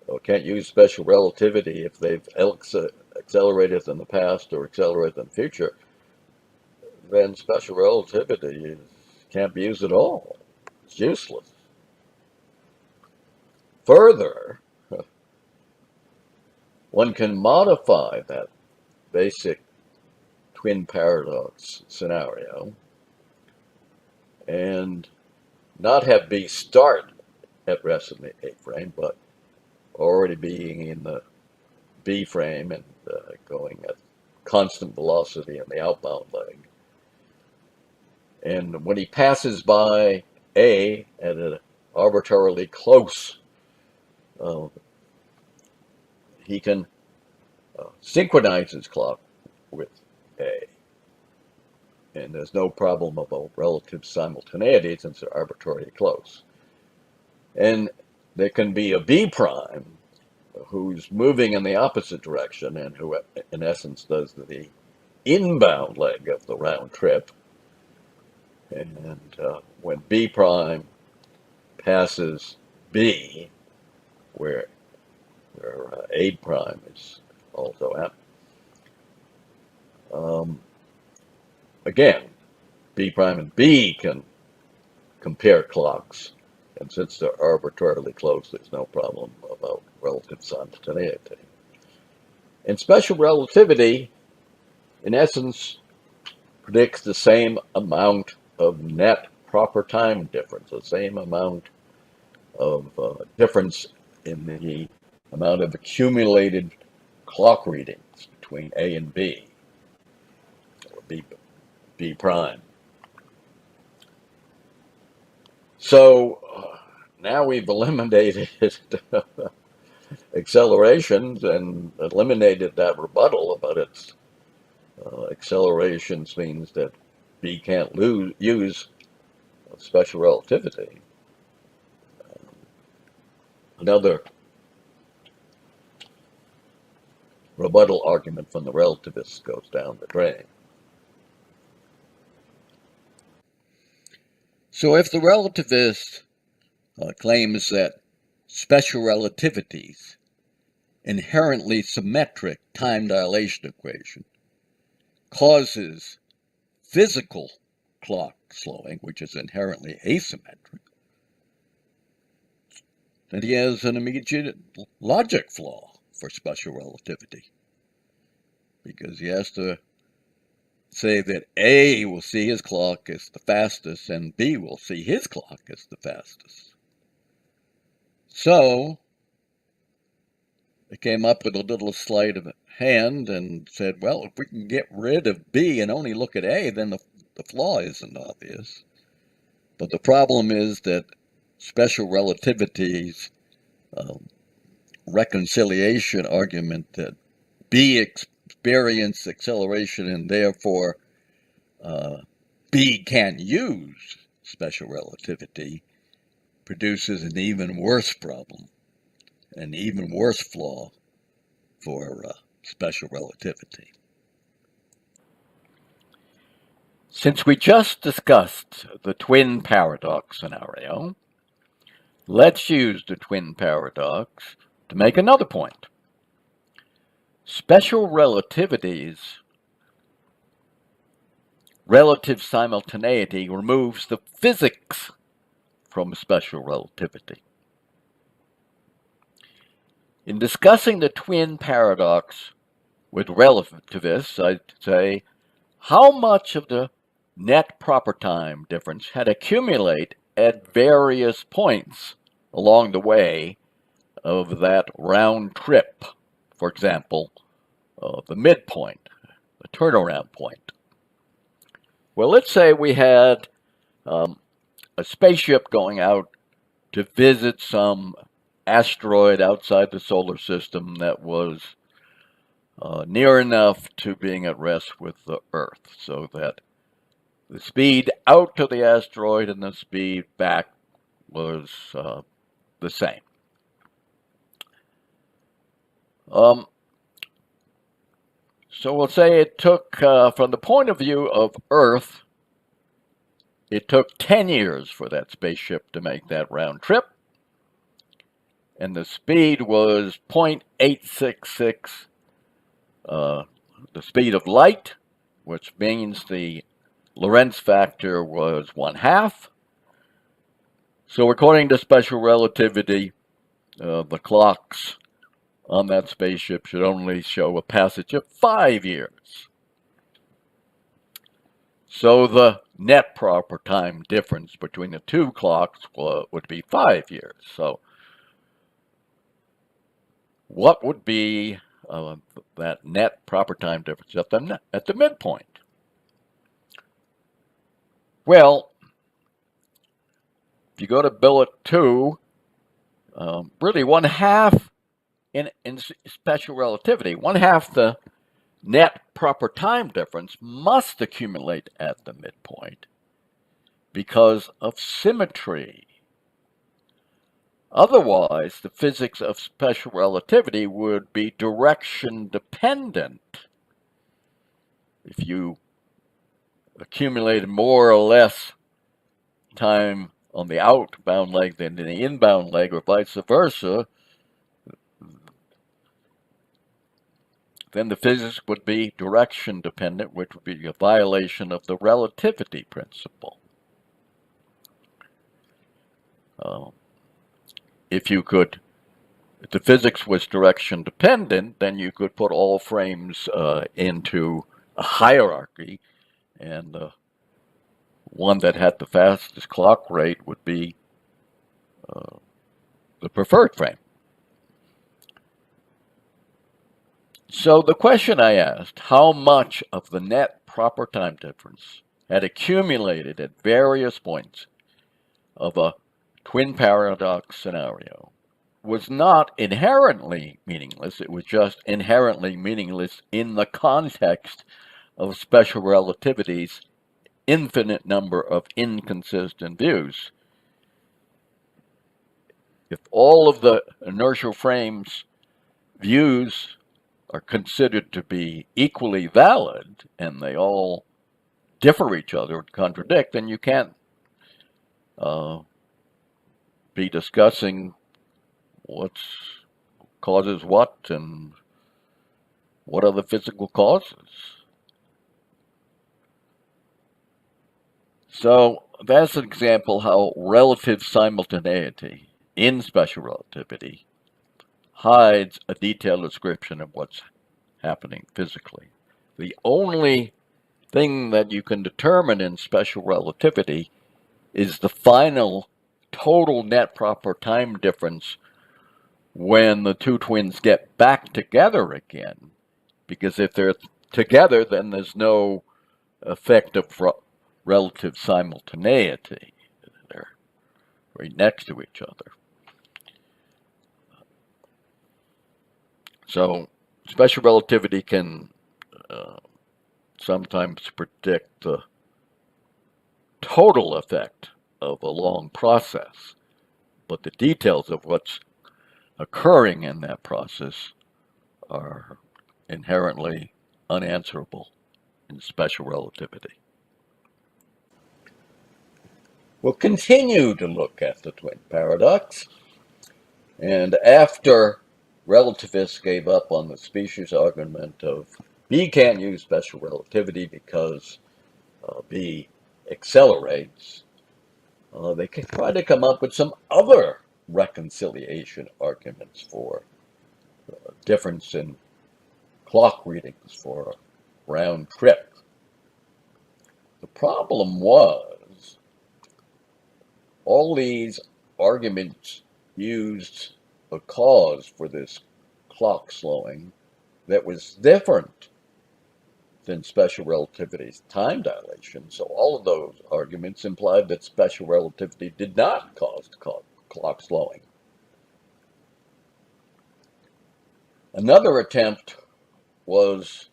or can't use special relativity if they've accelerated in the past or accelerated in the future, then special relativity can't be used at all. It's useless. Further, one can modify that basic twin paradox scenario and not have B start at rest in the A frame, but already being in the B frame and going at constant velocity in the outbound leg. And when he passes by A at an arbitrarily close, he can synchronize his clock with A. And there's no problem about relative simultaneity since they're arbitrarily close. And there can be a B prime who's moving in the opposite direction and who, in essence, does the inbound leg of the round trip. And when B prime passes B, where A prime is also at, again, B prime and B can compare clocks. And since they're arbitrarily close, there's no problem about relative simultaneity. And special relativity, in essence, predicts the same amount of net proper time difference, the same amount of difference in the amount of accumulated clock readings between A and B, or B prime. So now we've eliminated accelerations and eliminated that rebuttal about its accelerations means that B can't use special relativity. Another rebuttal argument from the relativists goes down the drain. So if the relativist claims that special relativity's inherently symmetric time dilation equation causes physical clock slowing, which is inherently asymmetric, then he has an immediate logic flaw for special relativity, because he has to say that A will see his clock as the fastest and B will see his clock as the fastest. So They came up with a little sleight of hand and said, well, if we can get rid of B and only look at A, then the flaw isn't obvious. But the problem is that special relativity's reconciliation argument that B experienced acceleration and therefore B can't use special relativity produces an even worse problem, an even worse flaw for special relativity. Since we just discussed the twin paradox scenario, let's use the twin paradox to make another point. Special relativity's relative simultaneity removes the physics from special relativity. In discussing the twin paradox with relativists, I'd say, how much of the net proper time difference had accumulated at various points along the way of that round trip? For example, the midpoint, the turnaround point. Well, let's say we had a spaceship going out to visit some asteroid outside the solar system that was near enough to being at rest with the Earth, so that the speed out to the asteroid and the speed back was the same. So we'll say it took, from the point of view of Earth, it took 10 years for that spaceship to make that round trip, and the speed was 0.866, the speed of light, which means the Lorentz factor was 1/2. So according to special relativity, the clocks on that spaceship should only show a passage of 5 years. So the net proper time difference between the two clocks would be 5 years. So what would be that net proper time difference at the midpoint? Well, if you go to bullet 2, really 1/2 in special relativity, 1/2 the net proper time difference must accumulate at the midpoint because of symmetry. Otherwise, the physics of special relativity would be direction dependent. If you accumulated more or less time on the outbound leg than in the inbound leg, or vice versa, then the physics would be direction dependent, which would be a violation of the relativity principle. If the physics was direction dependent, then you could put all frames into a hierarchy, and the one that had the fastest clock rate would be the preferred frame. So the question I asked, how much of the net proper time difference had accumulated at various points of a twin paradox scenario, was not inherently meaningless. It was just inherently meaningless in the context of special relativity's infinite number of inconsistent views. If all of the inertial frames views are considered to be equally valid and they all differ each other or contradict, then you can't be discussing what causes what and what are the physical causes. So that's an example how relative simultaneity in special relativity hides a detailed description of what's happening physically. The only thing that you can determine in special relativity is the final total net proper time difference when the two twins get back together again, because if they're together, then there's no effect of relative simultaneity. They're right next to each other. So special relativity can sometimes predict the total effect of a long process, but the details of what's occurring in that process are inherently unanswerable in special relativity. We'll continue to look at the twin paradox, and after relativists gave up on the species argument of B can't use special relativity because B accelerates, they can try to come up with some other reconciliation arguments for difference in clock readings for a round trip. The problem was all these arguments used a cause for this clock slowing that was different than special relativity's time dilation. So all of those arguments implied that special relativity did not cause clock slowing. Another attempt was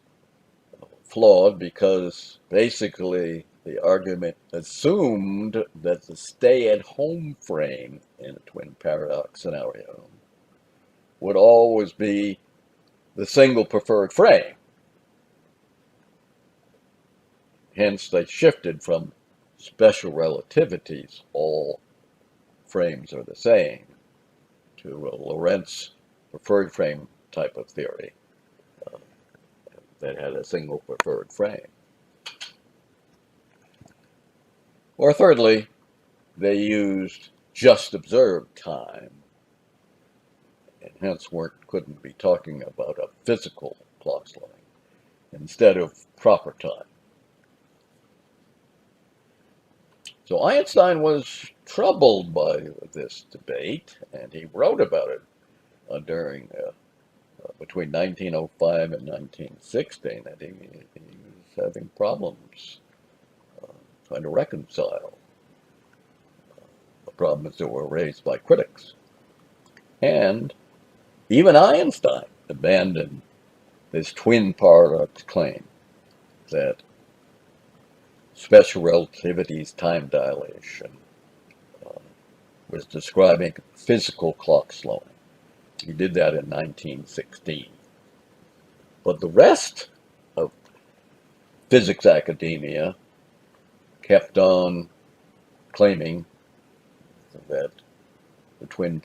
flawed because basically the argument assumed that the stay-at-home frame in a twin paradox scenario would always be the single preferred frame. Hence, they shifted from special relativity's all frames are the same to a Lorentz preferred frame type of theory that had a single preferred frame. Or thirdly, they used just observed time, and hence couldn't be talking about a physical clock slowing instead of proper time. So Einstein was troubled by this debate, and he wrote about it between 1905 and 1916, that he was having problems trying to reconcile the problems that were raised by critics. And even Einstein abandoned this twin paradox claim that special relativity's time dilation was describing physical clock slowing. He did that in 1916. But the rest of physics academia kept on claiming that the twin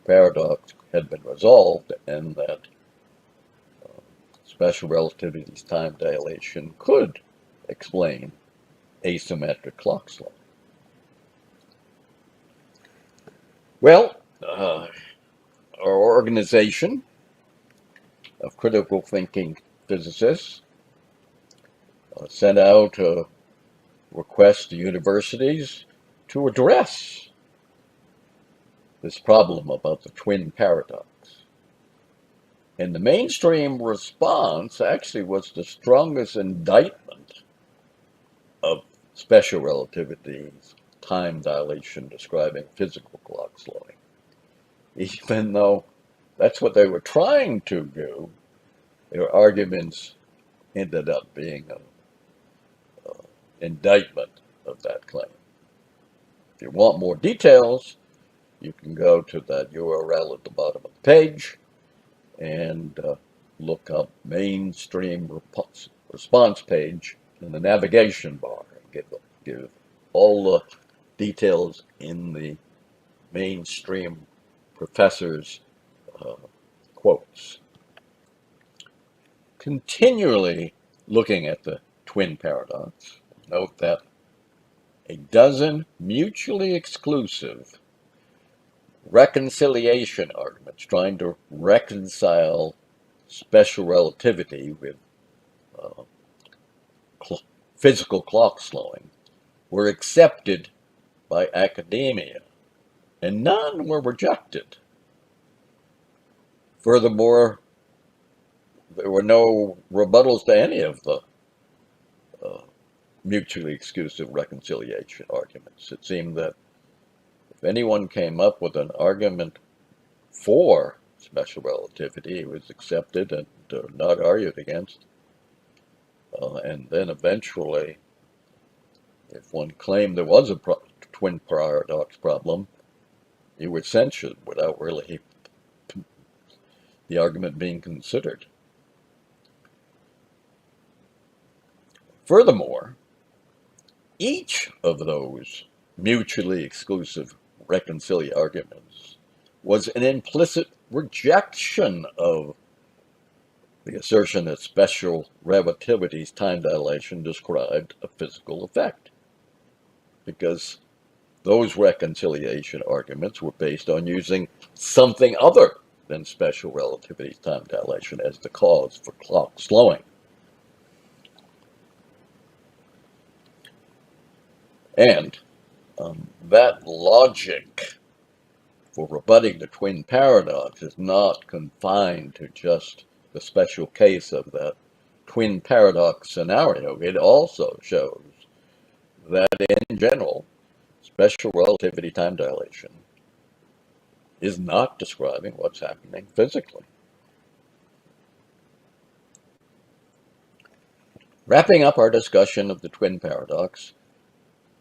paradox had been resolved and that special relativity's time dilation could explain asymmetric clock slowing. Well, our organization of critical thinking physicists sent out a request to universities to address this problem about the twin paradox. And the mainstream response actually was the strongest indictment of special relativity's time dilation describing physical clock slowing. Even though that's what they were trying to do, their arguments ended up being an indictment of that claim. If you want more details, you can go to that URL at the bottom of the page and look up mainstream response page in the navigation bar and give all the details in the mainstream professor's quotes. Continually looking at the twin paradox, note that a dozen mutually exclusive reconciliation arguments trying to reconcile special relativity with physical clock slowing were accepted by academia, and none were rejected. Furthermore, there were no rebuttals to any of the mutually exclusive reconciliation arguments. It seemed that if anyone came up with an argument for special relativity, it was accepted and not argued against. And then eventually, if one claimed there was a twin paradox problem, you were censured without really the argument being considered. Furthermore, each of those mutually exclusive reconciliation arguments was an implicit rejection of the assertion that special relativity's time dilation described a physical effect, because those reconciliation arguments were based on using something other than special relativity's time dilation as the cause for clock slowing. And that logic for rebutting the twin paradox is not confined to just the special case of that twin paradox scenario. It also shows that in general, special relativity time dilation is not describing what's happening physically. Wrapping up our discussion of the twin paradox,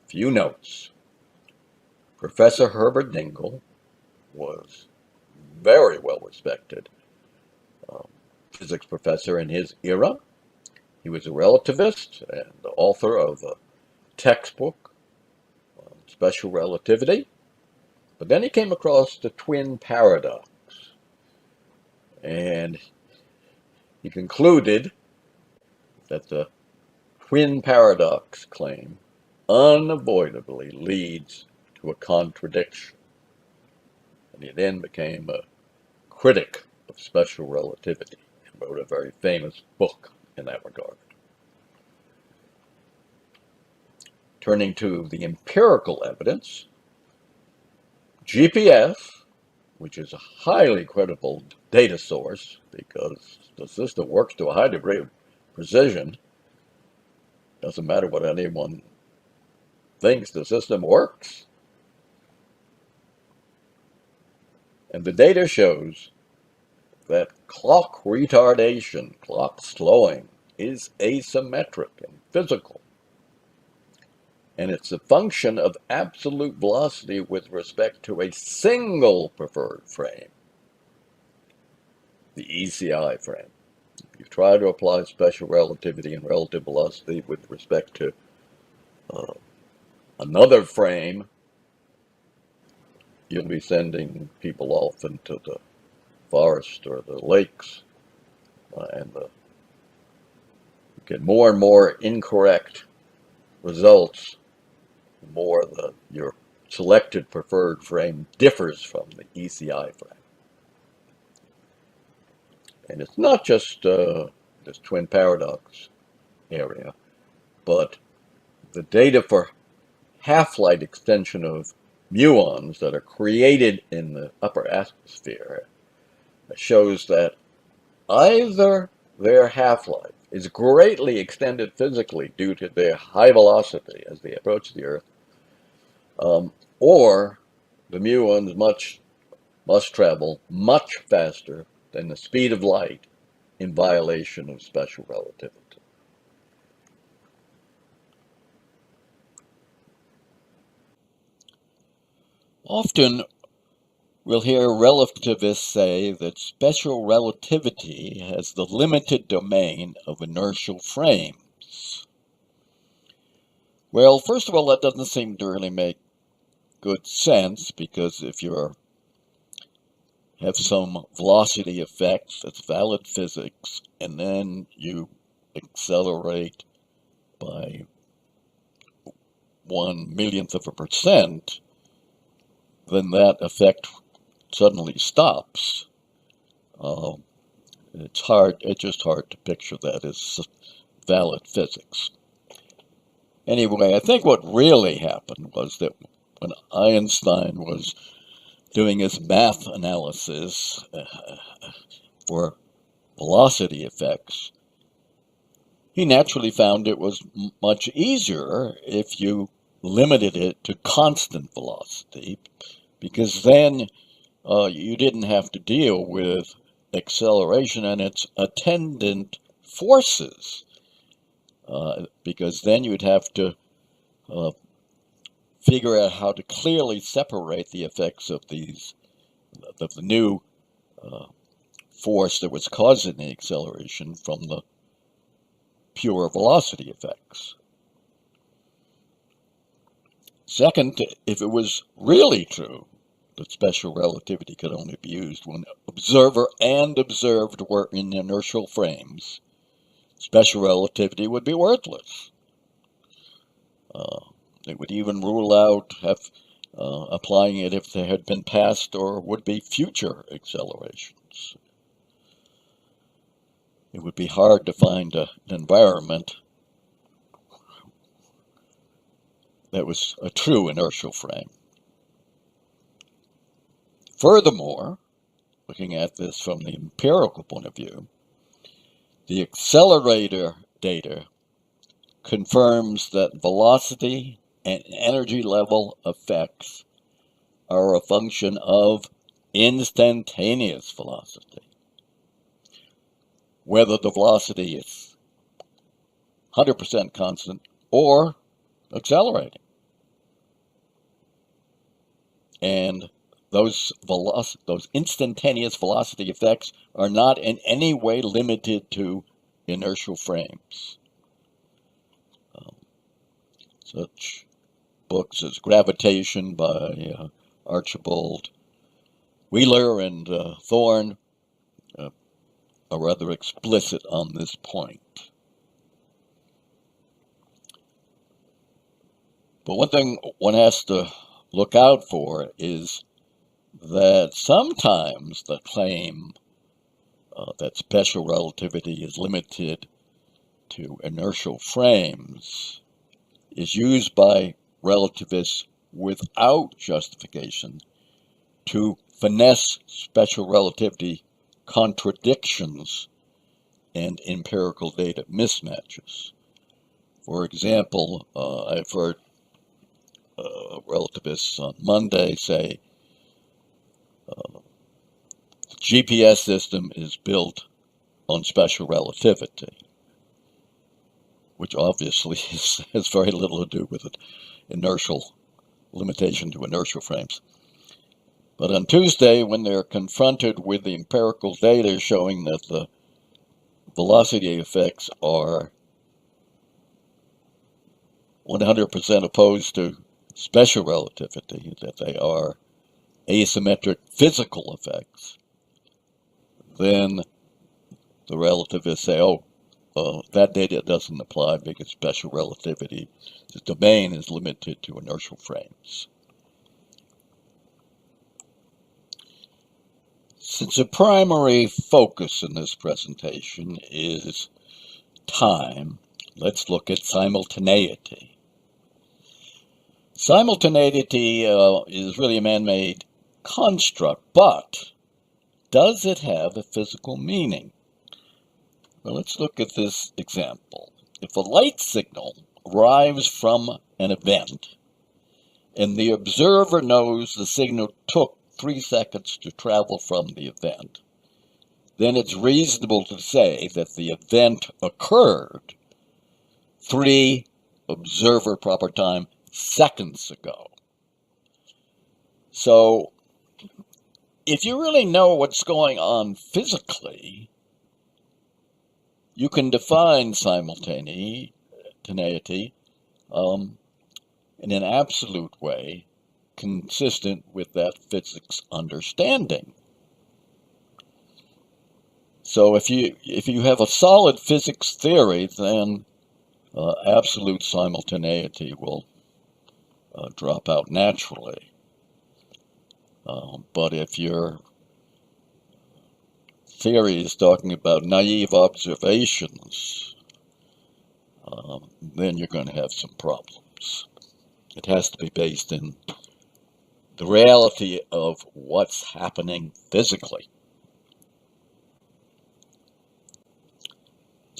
few notes. Professor Herbert Dingle was very well respected physics professor in his era. He was a relativist and the author of a textbook on special relativity. But then he came across the twin paradox, and he concluded that the twin paradox claim unavoidably leads to a contradiction. And he then became a critic of special relativity and wrote a very famous book in that regard. Turning to the empirical evidence, GPS, which is a highly credible data source because the system works to a high degree of precision. Doesn't matter what anyone thinks, the system works. And the data shows that clock retardation, clock slowing, is asymmetric and physical. And it's a function of absolute velocity with respect to a single preferred frame, the ECI frame. If you try to apply special relativity and relative velocity with respect to another frame, you'll be sending people off into the forest or the lakes, and you get more and more incorrect results the more your selected preferred frame differs from the ECI frame. And it's not just this twin paradox area, but the data for half-light extension of muons that are created in the upper atmosphere shows that either their half-life is greatly extended physically due to their high velocity as they approach the Earth, or the muons must travel much faster than the speed of light in violation of special relativity. Often we'll hear relativists say that special relativity has the limited domain of inertial frames. Well, first of all, that doesn't seem to really make good sense, because if you have some velocity effects, that's valid physics, and then you accelerate by 1/1,000,000th of a percent, then that effect suddenly stops. It's just hard to picture that as valid physics. Anyway, I think what really happened was that when Einstein was doing his math analysis, for velocity effects, he naturally found it was much easier if you limited it to constant velocity, because then you didn't have to deal with acceleration and its attendant forces, because then you'd have to figure out how to clearly separate the effects of the new force that was causing the acceleration from the pure velocity effects. Second, if it was really true that special relativity could only be used when observer and observed were in inertial frames, special relativity would be worthless. It would even rule out applying it if there had been past or would-be future accelerations. It would be hard to find an environment that was a true inertial frame. Furthermore, looking at this from the empirical point of view, the accelerator data confirms that velocity and energy level effects are a function of instantaneous velocity. Whether the velocity is 100% constant or accelerating. And those instantaneous velocity effects are not in any way limited to inertial frames. Such books as Gravitation by Archibald Wheeler and Thorne are rather explicit on this point. But one thing one has to look out for is that sometimes the claim that special relativity is limited to inertial frames is used by relativists without justification to finesse special relativity contradictions and empirical data mismatches. For example, I've heard relativists on Monday say the GPS system is built on special relativity, which obviously has very little to do with an inertial limitation to inertial frames. But on Tuesday, when they're confronted with the empirical data showing that the velocity effects are 100% opposed to special relativity, that they are asymmetric physical effects, then the relativists say, that data doesn't apply because special relativity, the domain is limited to inertial frames. Since the primary focus in this presentation is time, let's look at simultaneity. Simultaneity is really a man-made construct, but does it have a physical meaning? Well, let's look at this example. If a light signal arrives from an event and the observer knows the signal took 3 seconds to travel from the event, then it's reasonable to say that the event occurred 3 observer proper time seconds ago. So if you really know what's going on physically, you can define simultaneity in an absolute way consistent with that physics understanding. So if you have a solid physics theory, then absolute simultaneity will drop out naturally. But if your theory is talking about naive observations, then you're going to have some problems. It has to be based in the reality of what's happening physically.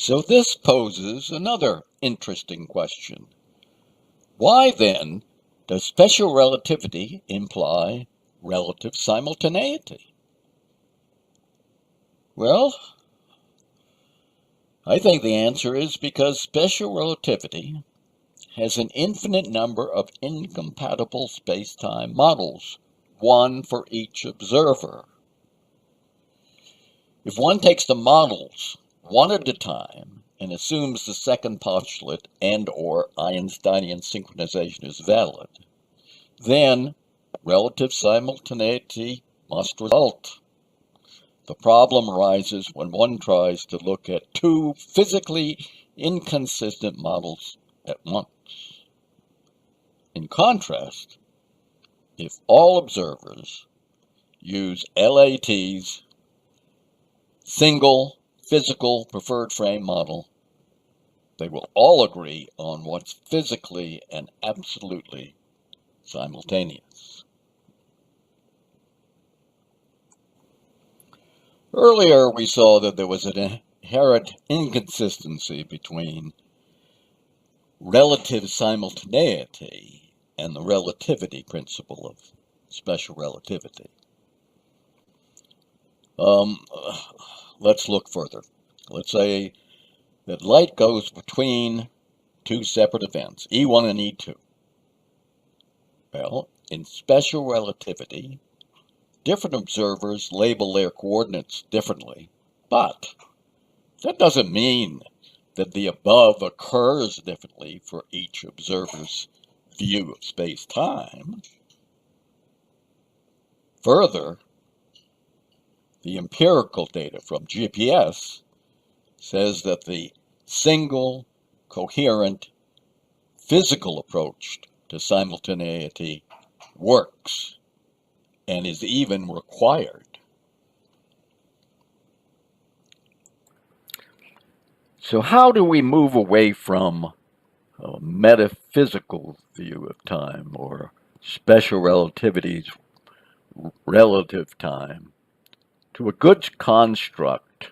So this poses another interesting question. Why then does special relativity imply relative simultaneity? Well, I think the answer is because special relativity has an infinite number of incompatible space-time models, one for each observer. If one takes the models one at a time and assumes the second postulate and/or Einsteinian synchronization is valid, then relative simultaneity must result. The problem arises when one tries to look at two physically inconsistent models at once. In contrast, if all observers use LAT's single physical preferred frame model, they will all agree on what's physically and absolutely simultaneous. Earlier, we saw that there was an inherent inconsistency between relative simultaneity and the relativity principle of special relativity. Let's look further. Let's say that light goes between two separate events, E1 and E2. Well, in special relativity, different observers label their coordinates differently, but that doesn't mean that the above occurs differently for each observer's view of space-time. Further, the empirical data from GPS says that the single, coherent, physical approach to simultaneity works and is even required. So how do we move away from a metaphysical view of time, or special relativity's relative time, to a good construct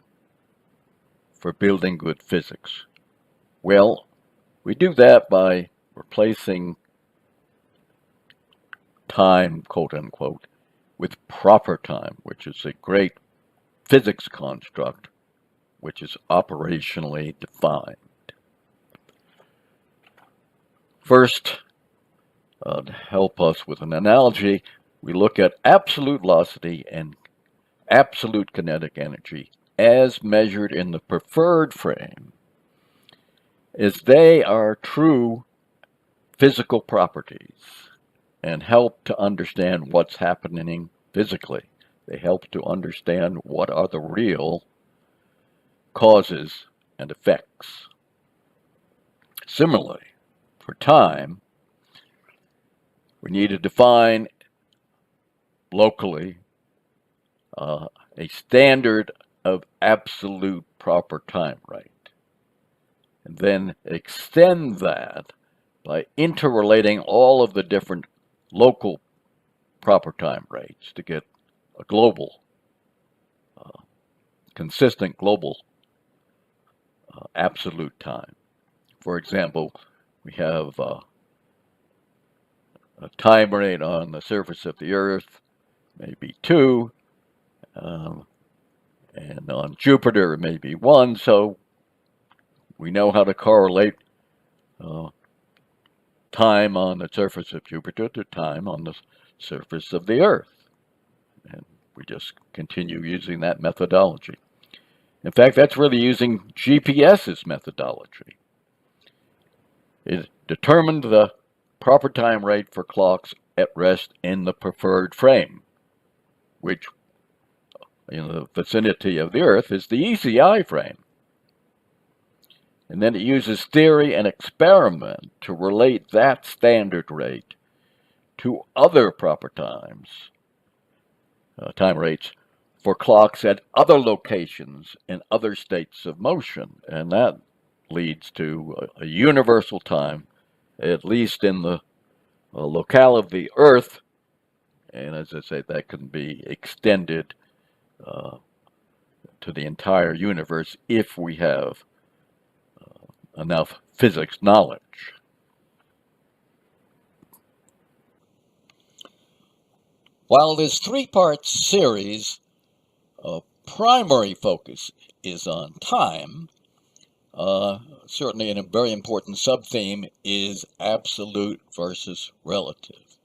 for building good physics? Well, we do that by replacing time, quote unquote, with proper time, which is a great physics construct which is operationally defined. First, to help us with an analogy, we look at absolute velocity and absolute kinetic energy as measured in the preferred frame, as they are true physical properties and help to understand what's happening physically. They help to understand what are the real causes and effects. Similarly, for time, we need to define locally a standard of absolute proper time rate, and then extend that by interrelating all of the different local proper time rates to get a global, consistent global absolute time. For example, we have a time rate on the surface of the Earth, maybe 2, and on Jupiter, maybe 1, so we know how to correlate time on the surface of Jupiter to time on the surface of the Earth. And we just continue using that methodology. In fact, that's really using GPS's methodology. It determined the proper time rate for clocks at rest in the preferred frame, which in the vicinity of the Earth is the ECI frame. And then it uses theory and experiment to relate that standard rate to other proper time rates for clocks at other locations in other states of motion. And that leads to a universal time, at least in the locale of the Earth. And as I say, that can be extended to the entire universe if we have enough physics knowledge. While this three-part series primary focus is on time, certainly a very important sub-theme is absolute versus relative.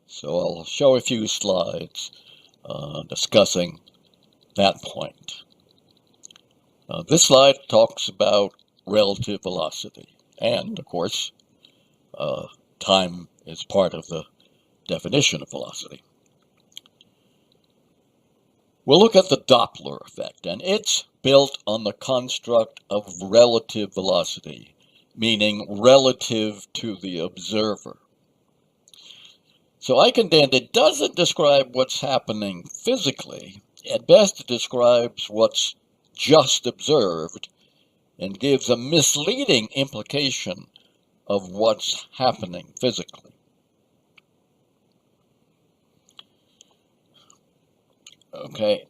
So I'll show a few slides discussing that point. This slide talks about relative velocity, and of course, time is part of the definition of velocity. We'll look at the Doppler effect, and it's built on the construct of relative velocity, meaning relative to the observer. So I contend it doesn't describe what's happening physically. At best, it describes what's just observed and gives a misleading implication of what's happening physically. Okay,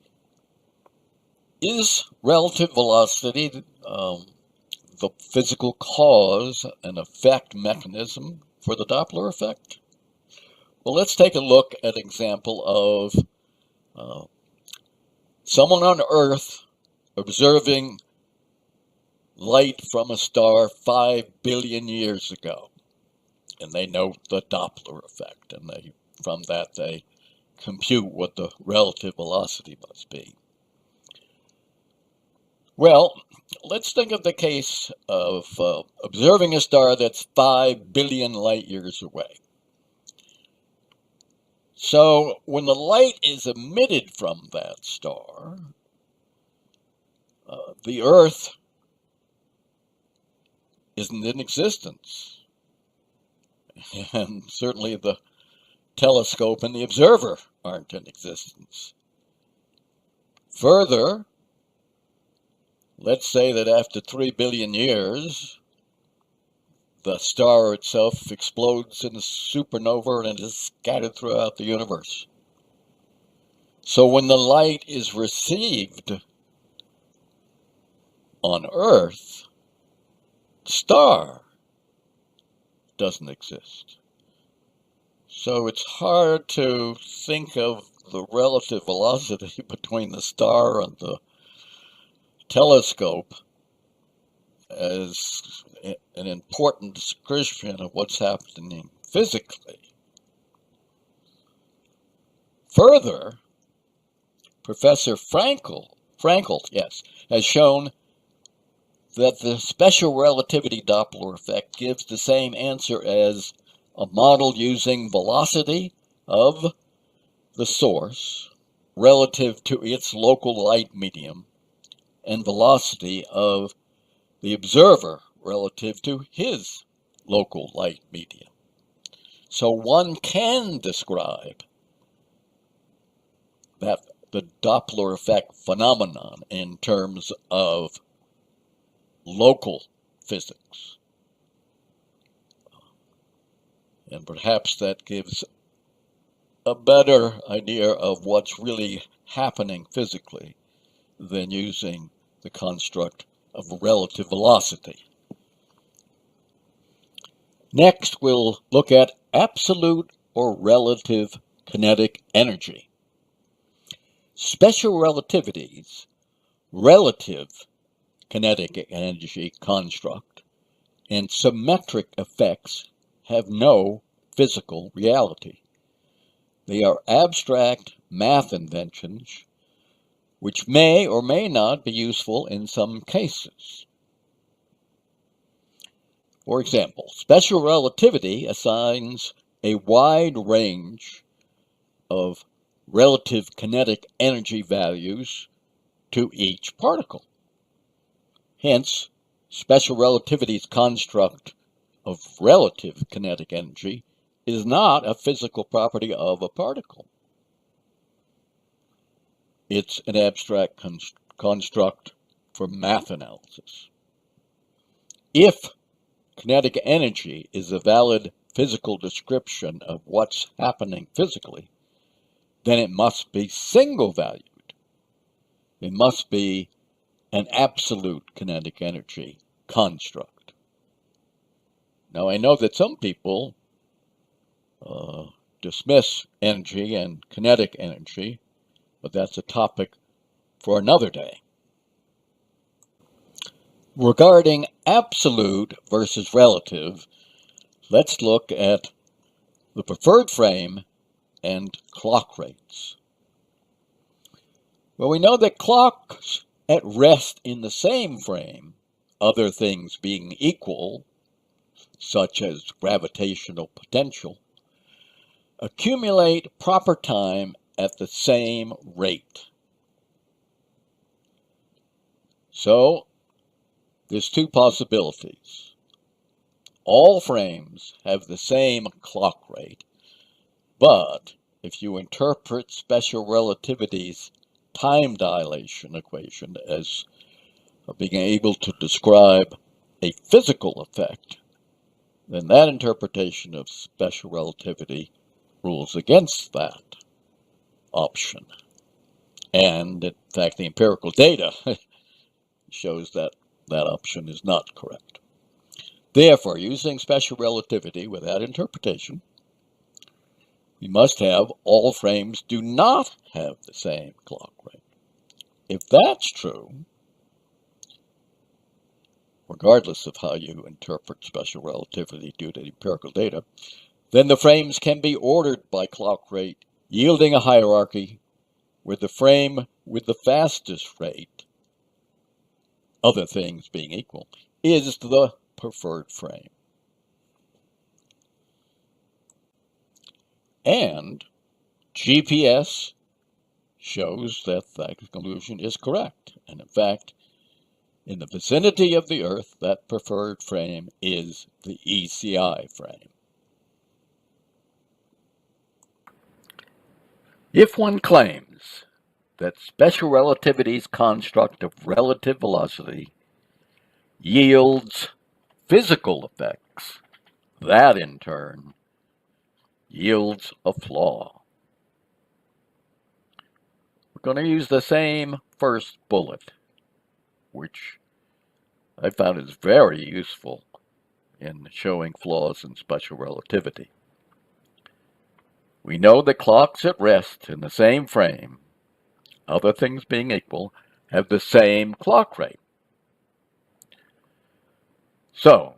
is relative velocity the physical cause and effect mechanism for the Doppler effect? Well, let's take a look at an example of someone on Earth observing light from a star 5 billion years ago, and they note the Doppler effect, and from that they compute what the relative velocity must be. Well, let's think of the case of observing a star that's 5 billion light years away. So when the light is emitted from that star, the Earth isn't in existence. And certainly the telescope and the observer aren't in existence. Further, let's say that after 3 billion years, the star itself explodes in a supernova and is scattered throughout the universe. So when the light is received on Earth, the star doesn't exist. So it's hard to think of the relative velocity between the star and the telescope as an important description of what's happening physically. Further, Professor Frankel, has shown that the special relativity Doppler effect gives the same answer as a model using velocity of the source relative to its local light medium and velocity of the observer relative to his local light medium. So one can describe that the Doppler effect phenomenon in terms of local physics. And perhaps that gives a better idea of what's really happening physically than using the construct of relative velocity. Next, we'll look at absolute or relative kinetic energy. Special relativity's relative kinetic energy construct and symmetric effects have no physical reality. They are abstract math inventions which may or may not be useful in some cases. For example, special relativity assigns a wide range of relative kinetic energy values to each particle. Hence, special relativity's construct of relative kinetic energy is not a physical property of a particle. It's an abstract construct for math analysis. If kinetic energy is a valid physical description of what's happening physically, then it must be single valued. It must be an absolute kinetic energy construct. Now, I know that some people dismiss energy and kinetic energy, but that's a topic for another day. Regarding absolute versus relative, let's look at the preferred frame and clock rates. Well, we know that clocks at rest in the same frame, other things being equal, such as gravitational potential, accumulate proper time at the same rate. So, there's two possibilities. All frames have the same clock rate, but if you interpret special relativity's time dilation equation as being able to describe a physical effect, then that interpretation of special relativity rules against that option. And in fact, the empirical data shows that that option is not correct. Therefore, using special relativity with that interpretation, we must have all frames do not have the same clock rate. If that's true, regardless of how you interpret special relativity due to empirical data, then the frames can be ordered by clock rate, yielding a hierarchy where the frame with the fastest rate, other things being equal, is the preferred frame. And GPS shows that that conclusion is correct. And in fact, in the vicinity of the Earth, that preferred frame is the ECI frame. If one claims that special relativity's construct of relative velocity yields physical effects, that in turn yields a flaw. We're going to use the same first bullet, which I found is very useful in showing flaws in special relativity. We know that clocks at rest in the same frame, other things being equal, have the same clock rate. So,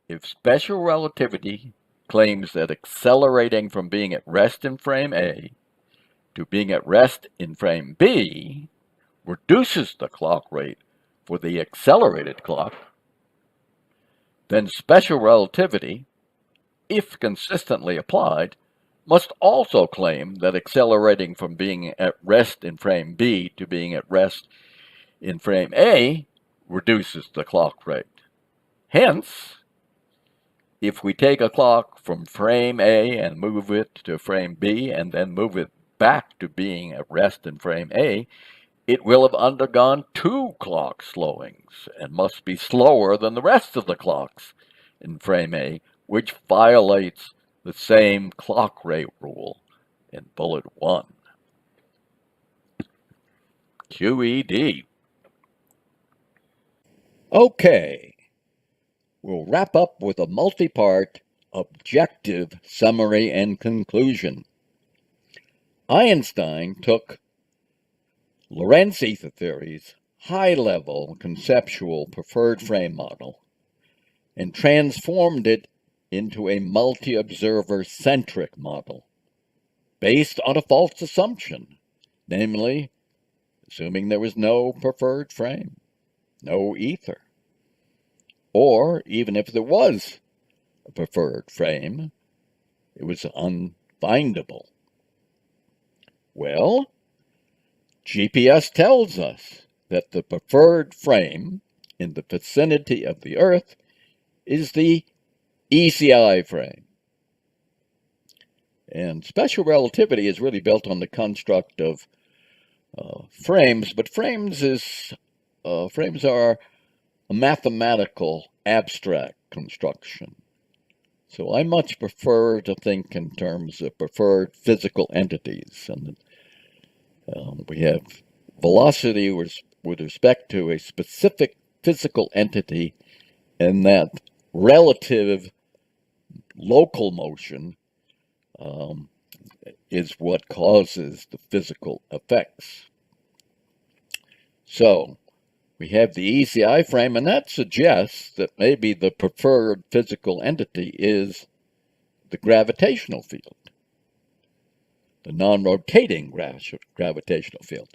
if special relativity claims that accelerating from being at rest in frame A to being at rest in frame B reduces the clock rate for the accelerated clock, then special relativity, if consistently applied, must also claim that accelerating from being at rest in frame B to being at rest in frame A reduces the clock rate. Hence, if we take a clock from frame A and move it to frame B and then move it back to being at rest in frame A, it will have undergone two clock slowings and must be slower than the rest of the clocks in frame A, which violates the same clock rate rule in bullet 1. QED. Okay, we'll wrap up with a multi-part objective summary and conclusion. Einstein took Lorentz Aether Theory's high-level conceptual preferred frame model and transformed it into a multi-observer centric model based on a false assumption, namely, assuming there was no preferred frame, no ether. Or, even if there was a preferred frame, it was unfindable. Well, GPS tells us that the preferred frame in the vicinity of the Earth is the ECI frame. And special relativity is really built on the construct of frames, but frames are a mathematical abstract construction. So I much prefer to think in terms of preferred physical entities. And we have velocity with respect to a specific physical entity, and that relative local motion is what causes the physical effects. So we have the ECI frame, and that suggests that maybe the preferred physical entity is the gravitational field, the non-rotating gravitational field.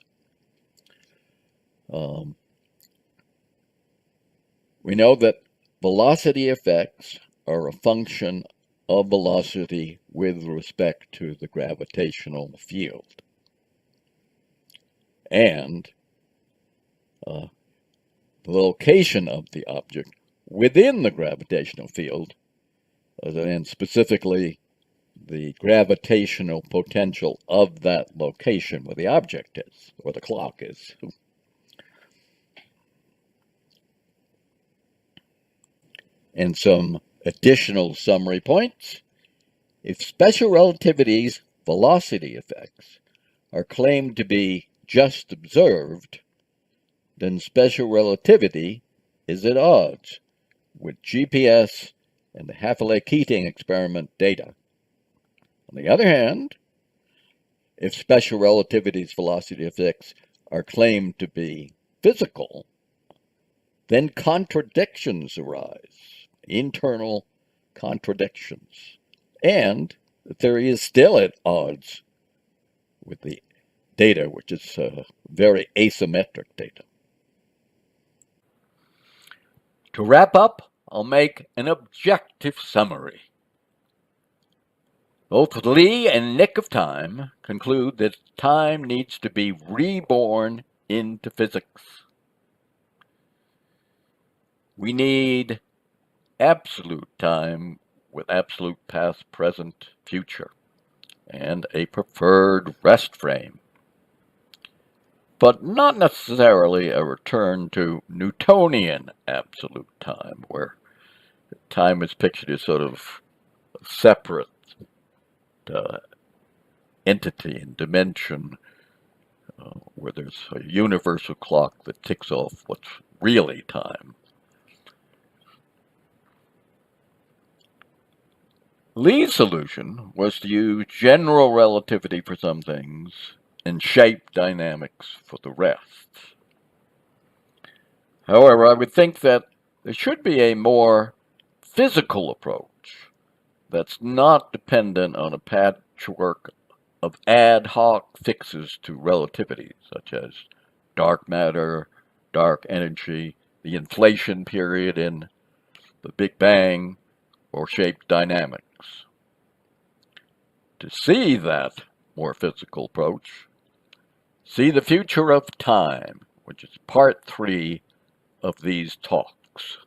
We know that velocity effects are a function of velocity with respect to the gravitational field. And the location of the object within the gravitational field, and specifically the gravitational potential of that location where the object is, or the clock is. And some additional summary points. If special relativity's velocity effects are claimed to be just observed, then special relativity is at odds with GPS and the Haffley-Keating experiment data. On the other hand, if special relativity's velocity effects are claimed to be physical, then contradictions arise, internal contradictions, and the theory is still at odds with the data, which is very asymmetric data. To wrap up, I'll make an objective summary. Both Lee and Nick of Time conclude that time needs to be reborn into physics. We need absolute time with absolute past, present, future, and a preferred rest frame, but not necessarily a return to Newtonian absolute time, where time is pictured as sort of a separate entity and dimension, where there's a universal clock that ticks off what's really time. Lee's solution was to use general relativity for some things and shape dynamics for the rest. However, I would think that there should be a more physical approach that's not dependent on a patchwork of ad hoc fixes to relativity, such as dark matter, dark energy, the inflation period in the Big Bang, or shape dynamics. To see that more physical approach, see The Future of Time, which is part 3 of these talks.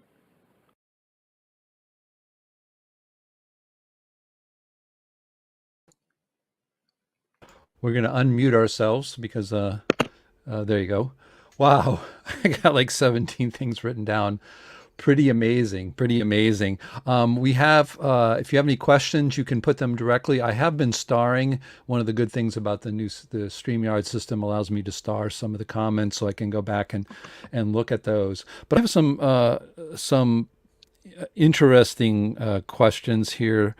We're going to unmute ourselves because there you go. Wow, I got like 17 things written down. Pretty amazing, pretty amazing. We have, if you have any questions, you can put them directly. I have been starring. One of the good things about the StreamYard system allows me to star some of the comments, so I can go back and look at those. But I have some interesting questions here,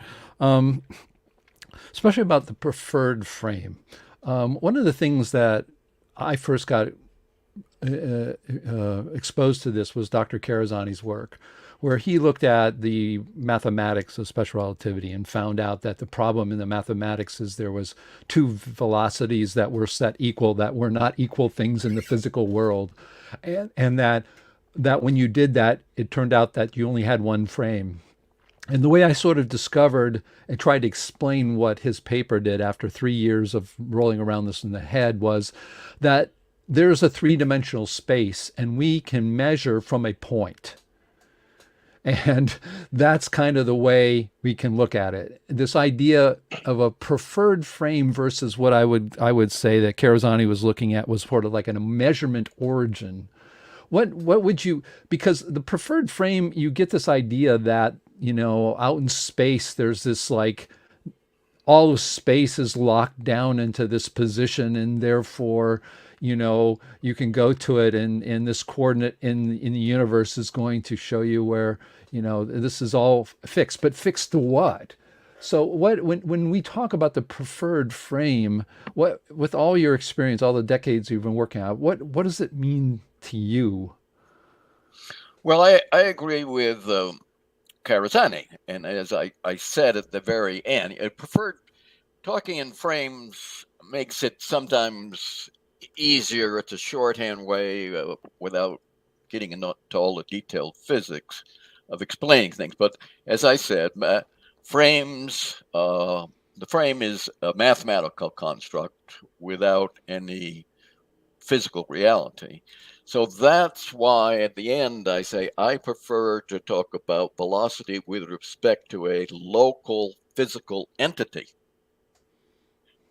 especially about the preferred frame. One of the things that I first got exposed to this was Dr. Karazani's work, where he looked at the mathematics of special relativity and found out that the problem in the mathematics is there was two velocities that were set equal that were not equal things in the physical world, and that when you did that, it turned out that you only had one frame. And the way I sort of discovered and tried to explain what his paper did after 3 years of rolling around this in the head was that there's a three-dimensional space and we can measure from a point. And that's kind of the way we can look at it. This idea of a preferred frame versus what I would say that Karazani was looking at was sort of like a measurement origin. What would you, because the preferred frame, you get this idea that, you know, out in space, there's this like, all of space is locked down into this position, and therefore, you can go to it, and this coordinate in the universe is going to show you where, this is all fixed. But fixed to what? So when we talk about the preferred frame, what, with all your experience, all the decades you've been working on, what does it mean to you? Well, I agree with Karazani. And as I said at the very end, I prefer talking in frames makes it sometimes easier. It's a shorthand way without getting into all the detailed physics of explaining things. But as I said, frames, the frame is a mathematical construct without any physical reality. So that's why at the end I say I prefer to talk about velocity with respect to a local physical entity.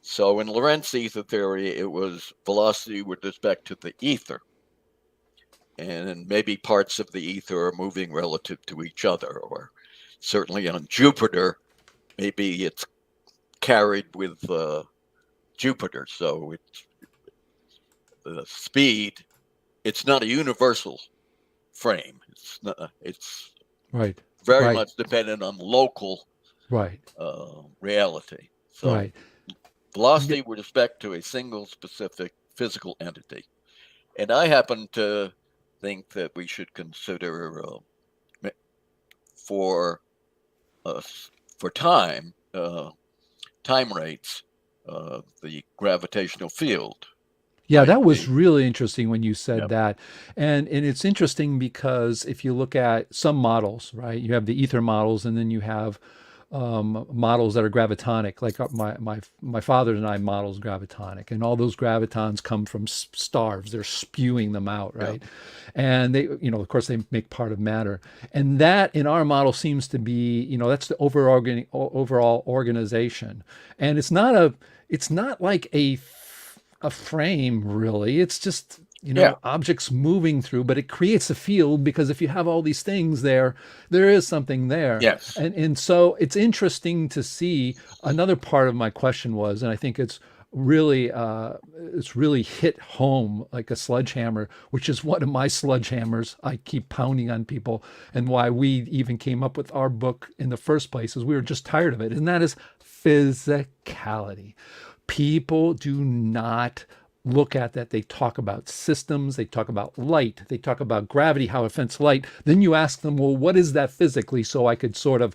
So in Lorentz Aether Theory, it was velocity with respect to the ether. And maybe parts of the ether are moving relative to each other, or certainly on Jupiter, maybe it's carried with Jupiter. So it's the speed, it's not a universal frame. It's Right, very right, much dependent on local right, reality. So right. Yeah, velocity with respect to a single specific physical entity. And I happen to think that we should consider for for time rates, the gravitational field yeah, might that was be. really interesting when you said Yep. that. And it's interesting because if you look at some models, right, you have the ether models, and then you have models that are gravitonic, like my father and I models gravitonic, and all those gravitons come from stars. They're spewing them out, Yeah. right? And they, of course, they make part of matter. And that in our model seems to be, that's the overall organization. And it's not like a frame really. It's just, Yeah. objects moving through, but it creates a field because if you have all these things there, there is something there. Yes. And so it's interesting to see. Another part of my question was, and I think it's really hit home like a sledgehammer, which is one of my sledgehammers I keep pounding on people, and why we even came up with our book in the first place is we were just tired of it, and that is physicality. People do not look at that. They talk about systems, they talk about light, they talk about gravity, how it affects light. Then you ask them, well, what is that physically? So I could sort of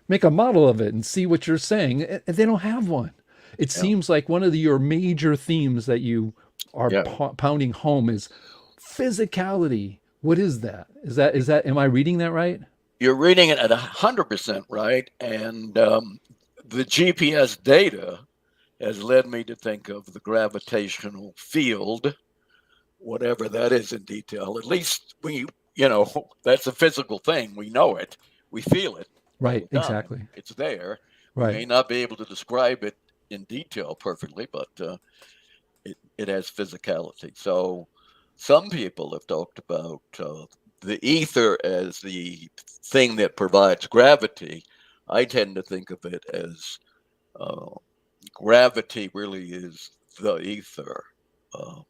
make a model of it and see what you're saying. And they don't have one. It Yeah. seems like one of your major themes that you are Yeah. pounding home is physicality. What is that? Am I reading that right? You're reading it at 100% right. And the GPS data has led me to think of the gravitational field, whatever that is in detail. At least that's a physical thing. We know it. We feel it all Right, the time. exactly. It's there. We Right. may not be able to describe it in detail perfectly, but it has physicality. So some people have talked about the ether as the thing that provides gravity. I tend to think of it as uh, gravity really is the ether, uh,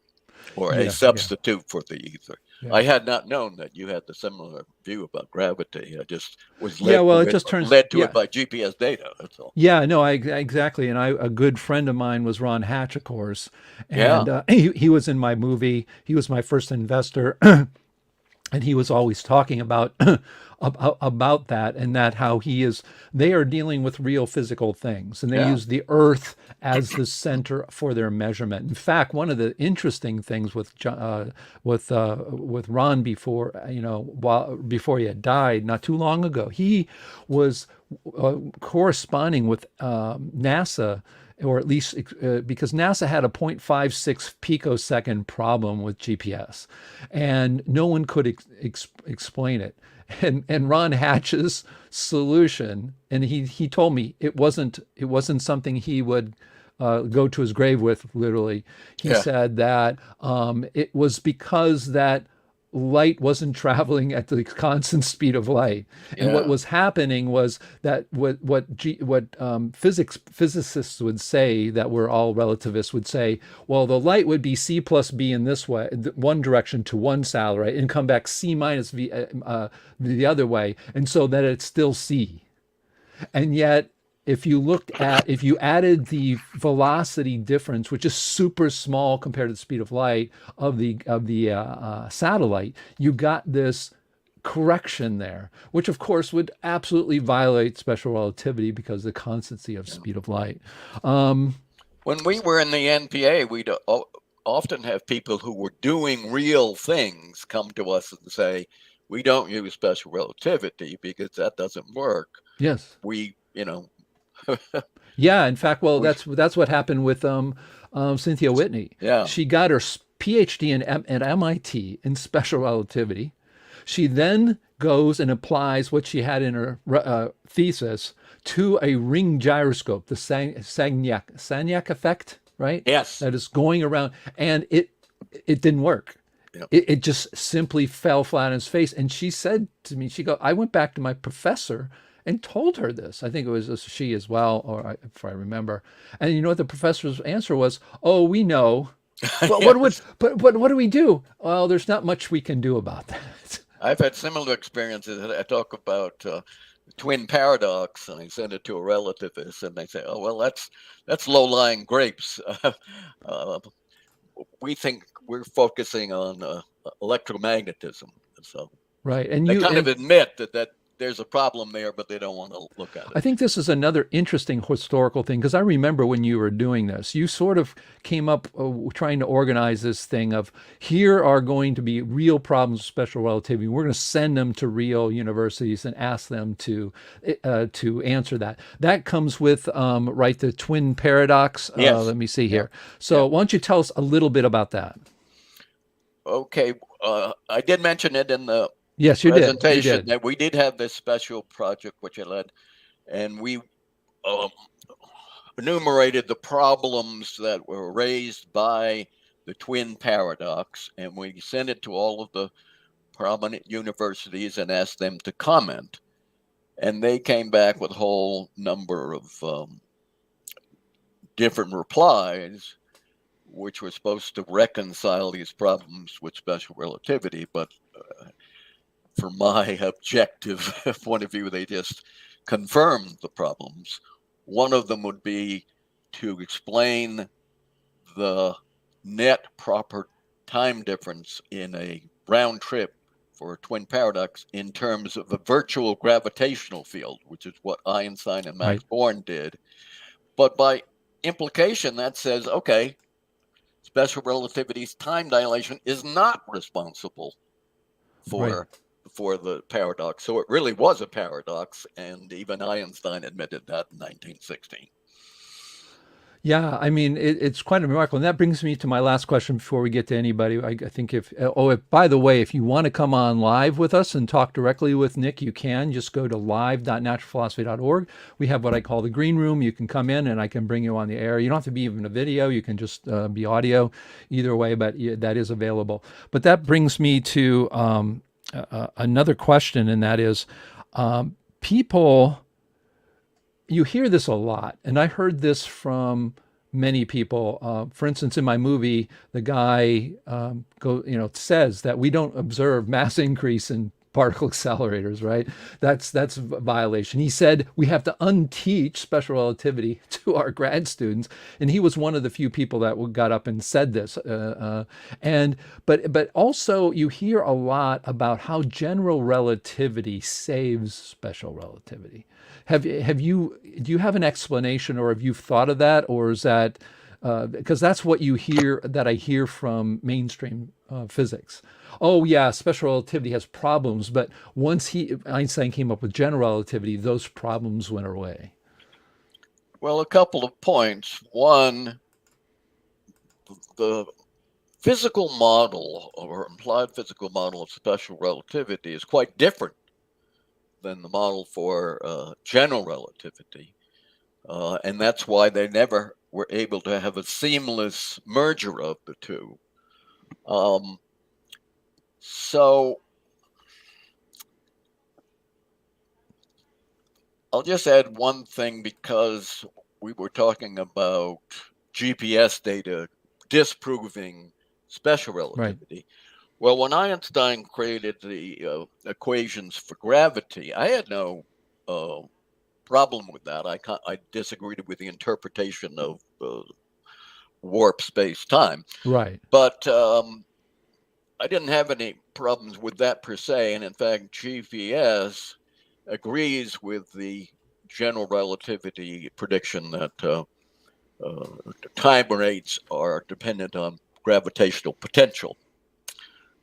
or a Yeah, yeah, substitute for the ether. yeah. I had not known that you had the similar view about gravity. I just was Yeah, led well, to it it just turns, led to it yeah. by GPS data. That's all. Yeah, no, exactly. And a good friend of mine was Ron Hatch, of course, Yeah, and he was in my movie. He was my first investor, and he was always talking about about that, and that how they are dealing with real physical things, and they yeah, use the earth as the center for their measurement. In fact, one of the interesting things with Ron, before he had died not too long ago, he was corresponding with NASA, or at least because NASA had a 0.56 picosecond problem with GPS, and no one could explain it. And Ron Hatch's solution, and he told me it wasn't something he would go to his grave with, literally. He yeah, said that it was because that light wasn't traveling at the constant speed of light. And what Yeah. was happening was that physicists would say, that we're all relativists, would say, well, the light would be c plus b in this way, one direction to one satellite, and come back c minus v the other way, and so that it's still c. And yet, if you added the velocity difference, which is super small compared to the speed of light of the satellite, you got this correction there, which of course would absolutely violate special relativity because of the constancy of speed of light. When we were in the NPA, we'd often have people who were doing real things come to us and say, we don't use special relativity because that doesn't work. Yes. We, Yeah. In fact, well, that's what happened with Cynthia Whitney. Yeah. She got her PhD at MIT in special relativity. She then goes and applies what she had in her thesis to a ring gyroscope, the Sagnac effect, right? Yes. That is going around, and it didn't work. Yep. It just simply fell flat on its face. And she said to me, I went back to my professor and told her this. I think it was she as well, if I remember. And you know what the professor's answer was? Oh, we know. But Yes. what do we do? Well, there's not much we can do about that. I've had similar experiences. I talk about twin paradox, and I send it to a relativist, and they say, "Oh, well, that's low-lying grapes." We think we're focusing on electromagnetism, so Right. And they you kind and of admit that there's a problem there, but they don't want to look at I it. think this is another interesting historical thing because I remember when you were doing this, you sort of came up trying to organize this thing of here are going to be real problems with special relativity. We're going to send them to real universities and ask them to answer that. That comes with right, the twin paradox. Yes. Let me see here. So why don't you tell us a little bit about that? Okay, I did mention it in the Yes, you did. You presentation did. that we did have this special project which I led, and we enumerated the problems that were raised by the twin paradox, and we sent it to all of the prominent universities and asked them to comment. And they came back with a whole number of different replies, which were supposed to reconcile these problems with special relativity, but from my objective point of view, they just confirmed the problems. One of them would be to explain the net proper time difference in a round trip for a twin paradox in terms of a virtual gravitational field, which is what Einstein and Max Born did. But by implication, that says, okay, special relativity's time dilation is not responsible for the paradox. So it really was a paradox, and even Einstein admitted that in 1916. Yeah, I mean, it's quite remarkable. And that brings me to my last question before we get to anybody. I think by the way, if you want to come on live with us and talk directly with Nick, you can just go to live.naturalphilosophy.org. We have what I call the green room. You can come in and I can bring you on the air. You don't have to be even a video. You can just be audio either way, but that is available. But that brings me to another question, and that is people... You hear this a lot, and I heard this from many people. For instance, in my movie, the guy says that we don't observe mass increase in particle accelerators, right? That's a violation. He said we have to unteach special relativity to our grad students, and he was one of the few people that got up and said this. But also you hear a lot about how general relativity saves special relativity. Do you have an explanation, or have you thought of that, or is that because that's what you hear, that I hear from mainstream physics? Oh yeah, special relativity has problems, but once Einstein came up with general relativity, those problems went away. Well, a couple of points. One, the physical model or implied physical model of special relativity is quite different than the model for general relativity. And that's why they never were able to have a seamless merger of the two. So I'll just add one thing because we were talking about GPS data disproving special Right. relativity. Well, when Einstein created the equations for gravity, I had no uh, problem with that. I disagreed with the interpretation of warp space time, Right. but I didn't have any problems with that per se. And in fact, GPS agrees with the general relativity prediction that time rates are dependent on gravitational potential.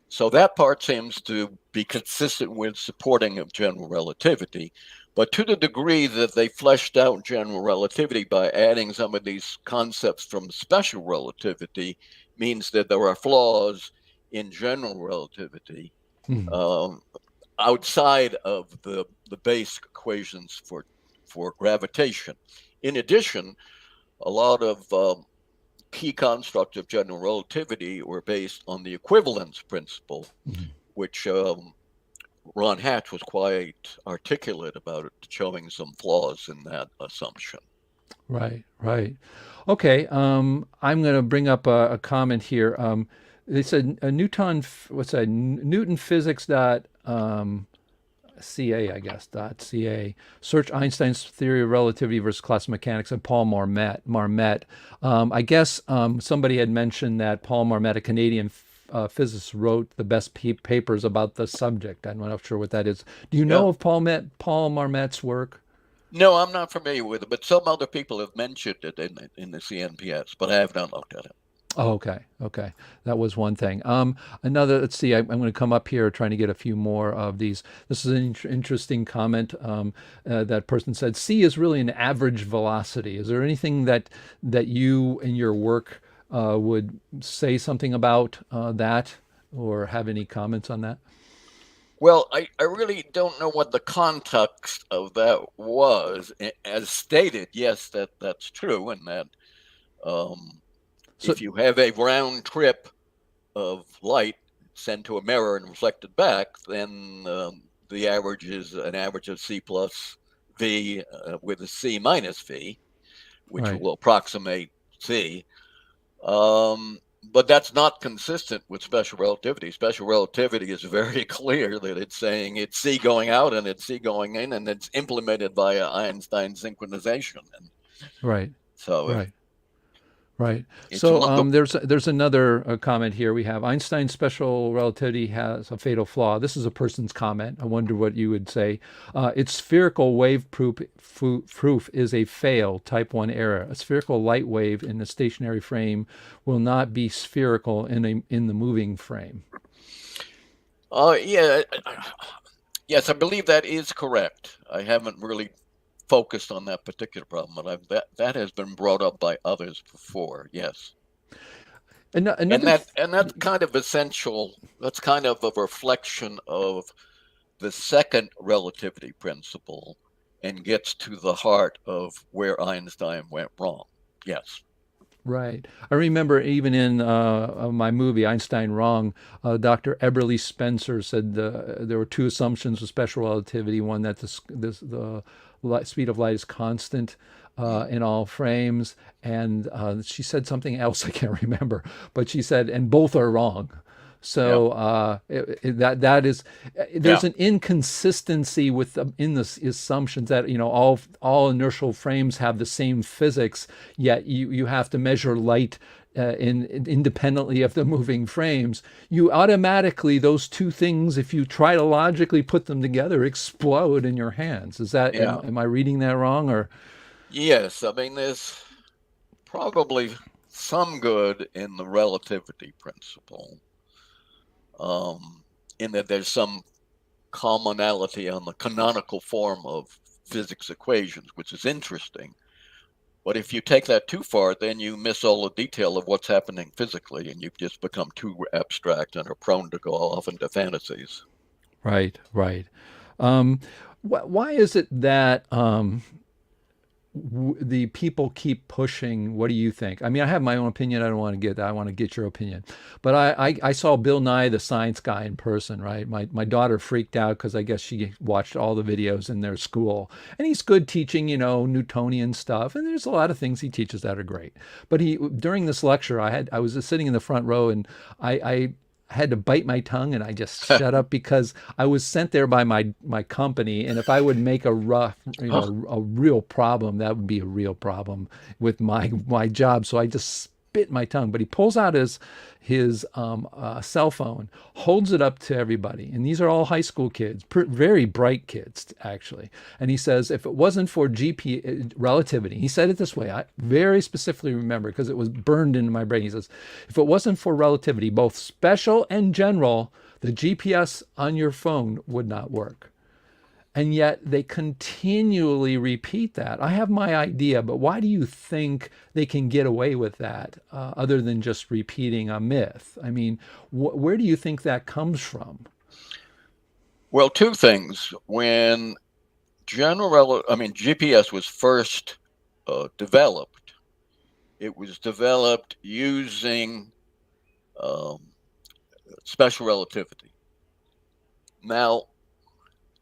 So that part seems to be consistent with supporting of general relativity. But to the degree that they fleshed out general relativity by adding some of these concepts from special relativity means that there are flaws in general relativity Mhm. um, outside of the basic equations for gravitation. In addition, a lot of key constructs of general relativity were based on the equivalence principle, Mhm. which Ron Hatch was quite articulate about it, showing some flaws in that assumption. Right, right. Okay, I'm going to bring up a comment here. They said what's that? Newton physics dot CA, I guess, dot CA. Search Einstein's theory of relativity versus classical mechanics and Paul Marmet. I guess somebody had mentioned that Paul Marmet, a Canadian physicist, wrote the best papers about the subject. I'm not sure what that is. Do you Yeah. know of Paul Marmet's work? No, I'm not familiar with it, but some other people have mentioned it in the CNPS, but I have not looked at it. Oh, okay. Okay. That was one thing. Another, let's see, I'm going to come up here trying to get a few more of these. This is an interesting comment. That person said, C is really an average velocity. Is there anything that you in your work would say something about that or have any comments on that? Well, I really don't know what the context of that was. As stated, yes, that's true, and that um, So, if you have a round trip of light sent to a mirror and reflected back, then the average is an average of C plus V with a C minus V, which right. will approximate C. But that's not consistent with special relativity. Special relativity is very clear that it's saying it's C going out and it's C going in, and it's implemented via Einstein synchronization. And Right. so Right. Right. it's So the there's another comment here. We have Einstein's special relativity has a fatal flaw. This is a person's comment. I wonder what you would say. Its spherical wave proof is a fail, type 1 error. A spherical light wave in a stationary frame will not be spherical in the moving frame. yeah, yes, I believe that is correct. I haven't really focused on that particular problem, but that has been brought up by others before. Yes, and Another, that's kind of essential. That's kind of a reflection of the second relativity principle, and gets to the heart of where Einstein went wrong. Yes. right. I remember even in my movie Einstein Wrong, Dr. Eberly Spencer said there were two assumptions of special relativity. One that the speed of light is constant Mm. in all frames, and she said something else I can't remember, but she said, and both are wrong. Yeah. So that is Yeah. there's an inconsistency with in the assumptions that all inertial frames have the same physics, yet you have to measure light independently of the moving frames. You automatically those two things, if you try to logically put them together, explode in your hands. Is that Yeah. am I reading that wrong or? Yes. I mean, there's probably some good in the relativity principle, in that there's some commonality on the canonical form of physics equations, which is interesting. But if you take that too far, then you miss all the detail of what's happening physically, and you just become too abstract and are prone to go off into fantasies. Right, right. Um, why is it that the people keep pushing. What do you think? I mean, I have my own opinion. I don't want to get that. I want to get your opinion. But I saw Bill Nye, the science guy, in person, right? My daughter freaked out because I guess she watched all the videos in their school. And he's good teaching, Newtonian stuff. And there's a lot of things he teaches that are great. But during this lecture, I was sitting in the front row, and I had to bite my tongue, and I just shut up because I was sent there by my company, and if I would make a a real problem, that would be a real problem with my job. So I just bit my tongue. But he pulls out his cell phone, holds it up to everybody, and these are all high school kids, very bright kids actually. And he says, if it wasn't for GP relativity, he said it this way. I very specifically remember because it was burned into my brain. He says, if it wasn't for relativity, both special and general, the GPS on your phone would not work. And yet they continually repeat that. I have my idea, but why do you think they can get away with that other than just repeating a myth? I mean, where do you think that comes from? Well, two things. When GPS was first developed, it was developed using special relativity. Now,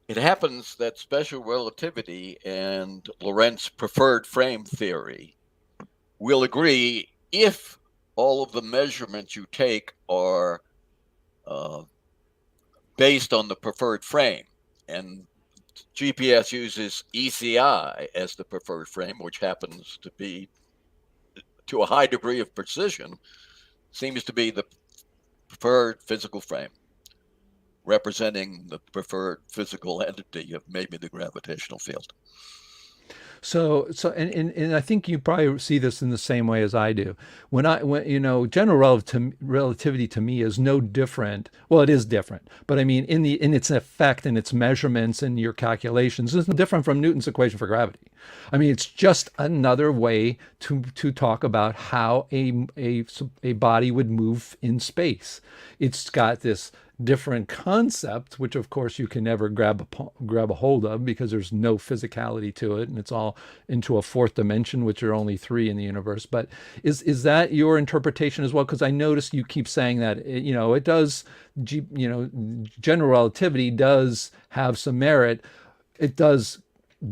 it happens that special relativity and Lorentz preferred frame theory will agree if all of the measurements you take are based on the preferred frame. And GPS uses ECI as the preferred frame, which happens to be, to a high degree of precision, seems to be the preferred physical frame, representing the preferred physical entity of maybe the gravitational field. And I think you probably see this in the same way as I do. When general relativity to me is no different. Well, it is different, but I mean, in its effect and its measurements and your calculations, it's different from Newton's equation for gravity. I mean, it's just another way to talk about how a body would move in space. It's got this different concept, which of course you can never grab a hold of because there's no physicality to it, and it's all into a fourth dimension, which are only three in the universe. But is that your interpretation as well? Because I noticed you keep saying that it does, general relativity does have some merit. It does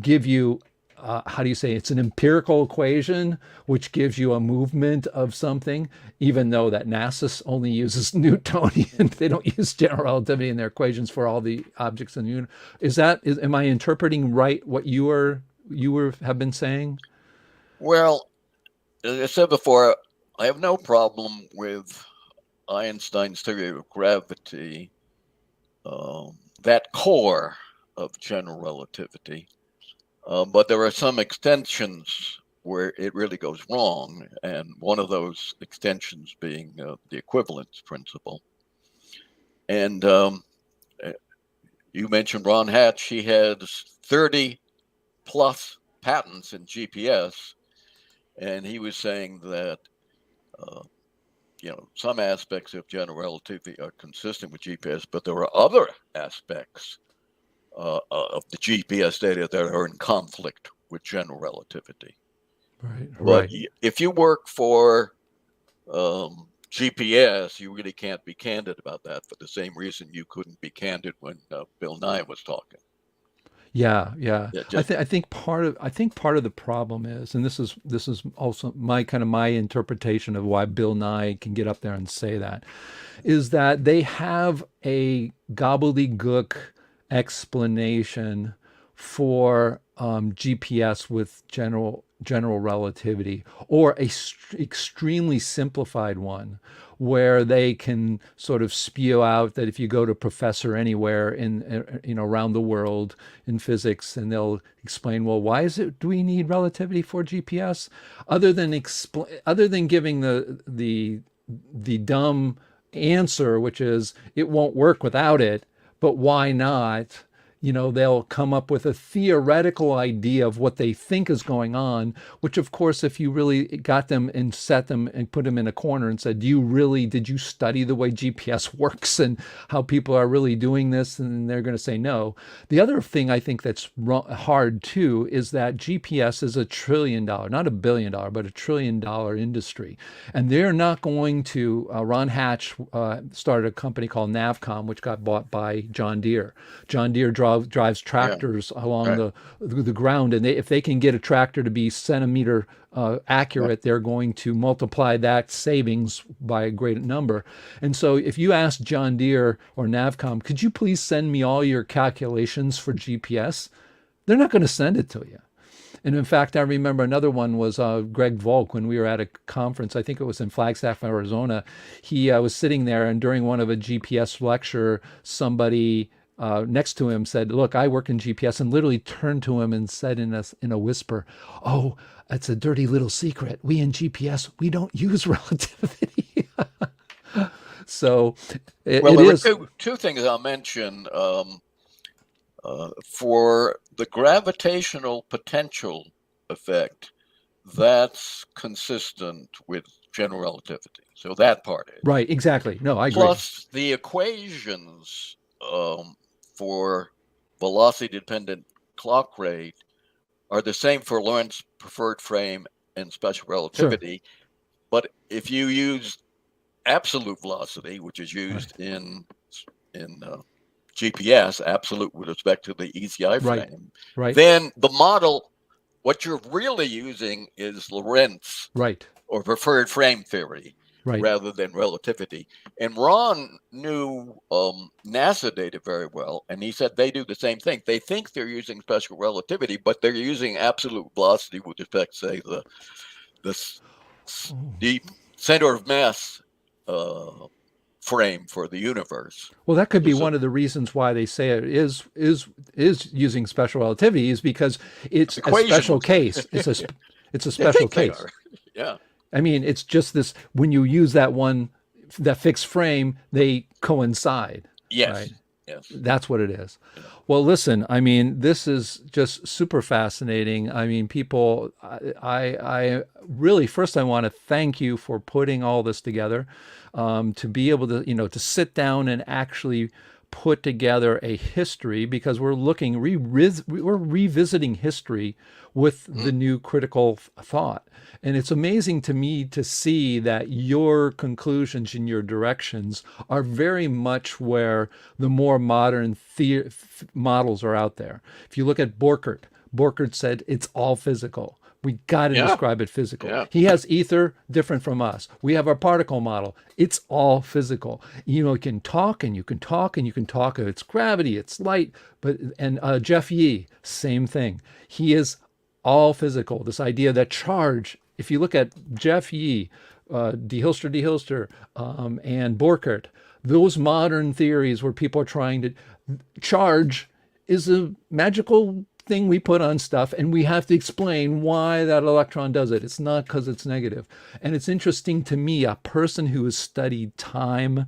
give you how do you say, it's an empirical equation which gives you a movement of something, even though that NASA only uses Newtonian. They don't use general relativity in their equations for all the objects in the universe. Am I interpreting right what you have been saying? Well, as I said before, I have no problem with Einstein's theory of gravity, that core of general relativity. But there are some extensions where it really goes wrong, and one of those extensions being the equivalence principle. And you mentioned Ron Hatch. He has 30 plus patents in GPS, and he was saying that some aspects of general relativity are consistent with GPS, but there are other aspects of the GPS data that are in conflict with general relativity. Right. But if you work for GPS, you really can't be candid about that for the same reason you couldn't be candid when Bill Nye was talking. Yeah. Just, I think part of the problem is, and this is also my interpretation of why Bill Nye can get up there and say that, is that they have a gobbledygook explanation for GPS with general relativity, or a extremely simplified one where they can sort of spew out that if you go to a professor anywhere in around the world in physics, and they'll explain, well, why do we need relativity for GPS, other than giving the dumb answer, which is it won't work without it, but why not? they'll come up with a theoretical idea of what they think is going on, which of course, if you really got them and set them and put them in a corner and said, did you study the way GPS works and how people are really doing this? And they're going to say no. The other thing I think that's hard too is that GPS is $1 trillion, not $1 billion, but $1 trillion industry. And they're not going to, Ron Hatch started a company called Navcom, which got bought by John Deere. John Deere drives tractors along the ground, and if they can get a tractor to be centimeter accurate, they're going to multiply that savings by a great number. And so if you ask John Deere or Navcom, could you please send me all your calculations for GPS? They're not going to send it to you. And in fact, I remember another one was Greg Volk when we were at a conference. I think it was in Flagstaff, Arizona. He was sitting there, and during one of a GPS lecture, somebody next to him said, "Look, I work in GPS," and literally turned to him and said in a whisper, "Oh, it's a dirty little secret. We in GPS, we don't use relativity." So it there is. were two things I'll mention. For the gravitational potential effect, that's consistent with general relativity. So that part is. Right, exactly. No, I agree. Plus, the equations for velocity-dependent clock rate are the same for Lorentz preferred frame and special relativity. Sure. But if you use absolute velocity, which is used in GPS, absolute with respect to the ECI frame, then the model, what you're really using is Lorentz or preferred frame theory rather than relativity. And Ron knew NASA data very well, and he said they do the same thing. They think they're using special relativity, but they're using absolute velocity with respect to, say, the center of mass frame for the universe. Well, that could be one of the reasons why they say it is using special relativity, is because it's a special case. It's a special case. Yeah. I mean, it's just this, when you use that fixed frame, they coincide. Yes. Right? Yes. That's what it is. Well, listen, I mean, this is just super fascinating. I mean, people, I really, first I want to thank you for putting all this together, to be able to, to sit down and actually put together a history, because we're revisiting history with the new critical thought. And it's amazing to me to see that your conclusions and your directions are very much where the more modern models are out there. If you look at Borkert said it's all physical. We got to describe it physical. Yeah. He has ether different from us. We have our particle model. It's all physical. You can talk and you can talk and you can talk. It's gravity, it's light. And Jeff Yee, same thing. He is all physical. This idea that charge, if you look at Jeff Yee, de Hilster, and Borkert, those modern theories where people are trying to charge is a magical thing we put on stuff, and we have to explain why that electron does it. It's not because it's negative. And it's interesting to me, a person who has studied time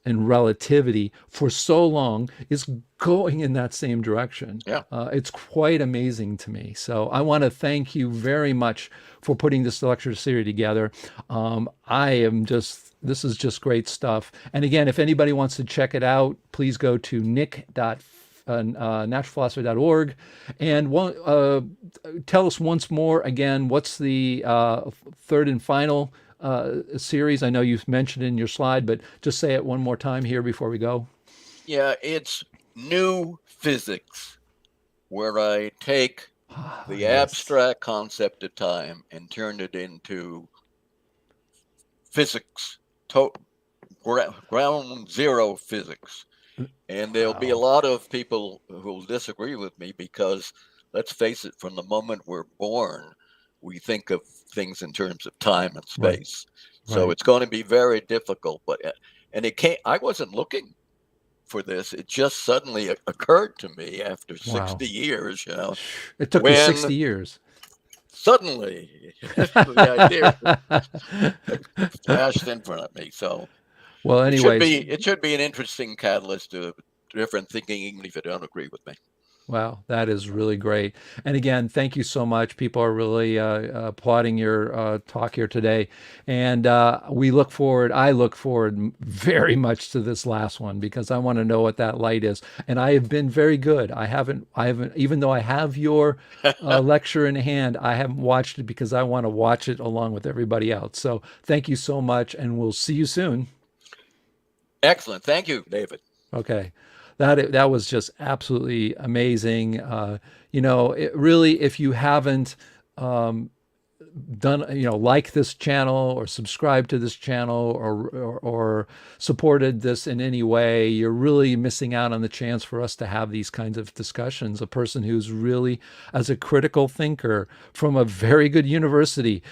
and relativity for so long is going in that same direction. Yeah. It's quite amazing to me. So I want to thank you very much for putting this lecture series together. This is just great stuff. And again, if anybody wants to check it out, please go to naturalphilosophy.org. And tell us once more again, what's the third and final series? I know you've mentioned it in your slide, but just say it one more time here before we go. Yeah, it's New Physics, where I take the abstract concept of time and turn it into physics, ground zero physics. And there'll be a lot of people who will disagree with me, because let's face it, from the moment we're born, we think of things in terms of time and space. Right. So it's going to be very difficult. And I wasn't looking for this. It just suddenly occurred to me after 60 years. It took me 60 years. Suddenly, the idea flashed in front of me. So. Well, anyways, it should be an interesting catalyst to different thinking, even if you don't agree with me. Wow, that is really great. And again, thank you so much. People are really applauding your talk here today. And I look forward very much to this last one because I want to know what that light is. And I have been very good. I haven't, even though I have your lecture in hand, I haven't watched it because I want to watch it along with everybody else. So thank you so much. And we'll see you soon. Excellent. Thank you, David. Okay. That was just absolutely amazing. It really, if you haven't done, like this channel or subscribe to this channel or supported this in any way, you're really missing out on the chance for us to have these kinds of discussions. A person who's really, as a critical thinker from a very good university,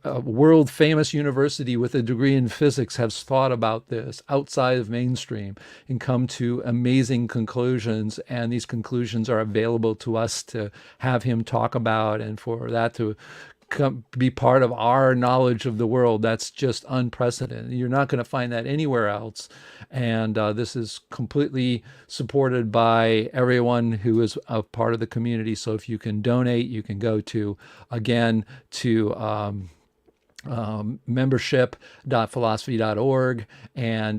a world famous university with a degree in physics, has thought about this outside of mainstream and come to amazing conclusions. And these conclusions are available to us to have him talk about, and for that to be part of our knowledge of the world. That's just unprecedented. You're not going to find that anywhere else. And this is completely supported by everyone who is a part of the community. So if you can donate, you can go to, again, to membership.philosophy.org and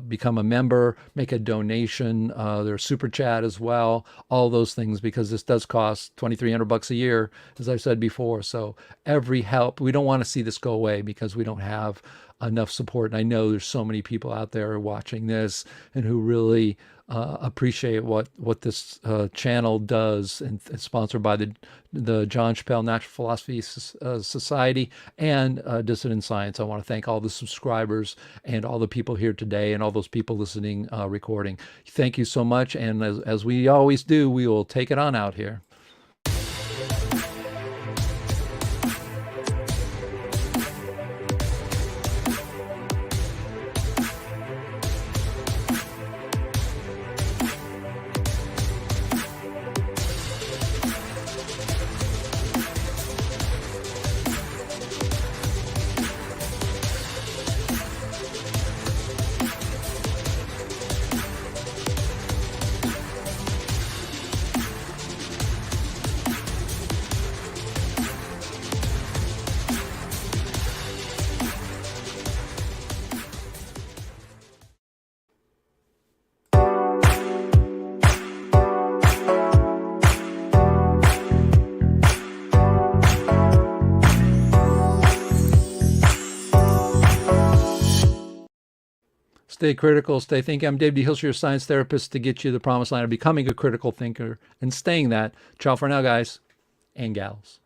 become a member, make a donation. There's super chat as well, all those things, because this does cost $2,300 a year, as I've said before. So every help, we don't want to see this go away because we don't have enough support. And I know there's so many people out there watching this and who really appreciate what this channel does, and it's sponsored by the John Chappell Natural Philosophy Society and Dissident Science. I want to thank all the subscribers and all the people here today and all those people listening, recording. Thank you so much. And as we always do, we will take it on out here. Stay critical, stay thinking. I'm Dave D. Hilscher, your science therapist, to get you the promised line of becoming a critical thinker and staying that. Ciao for now, guys and gals.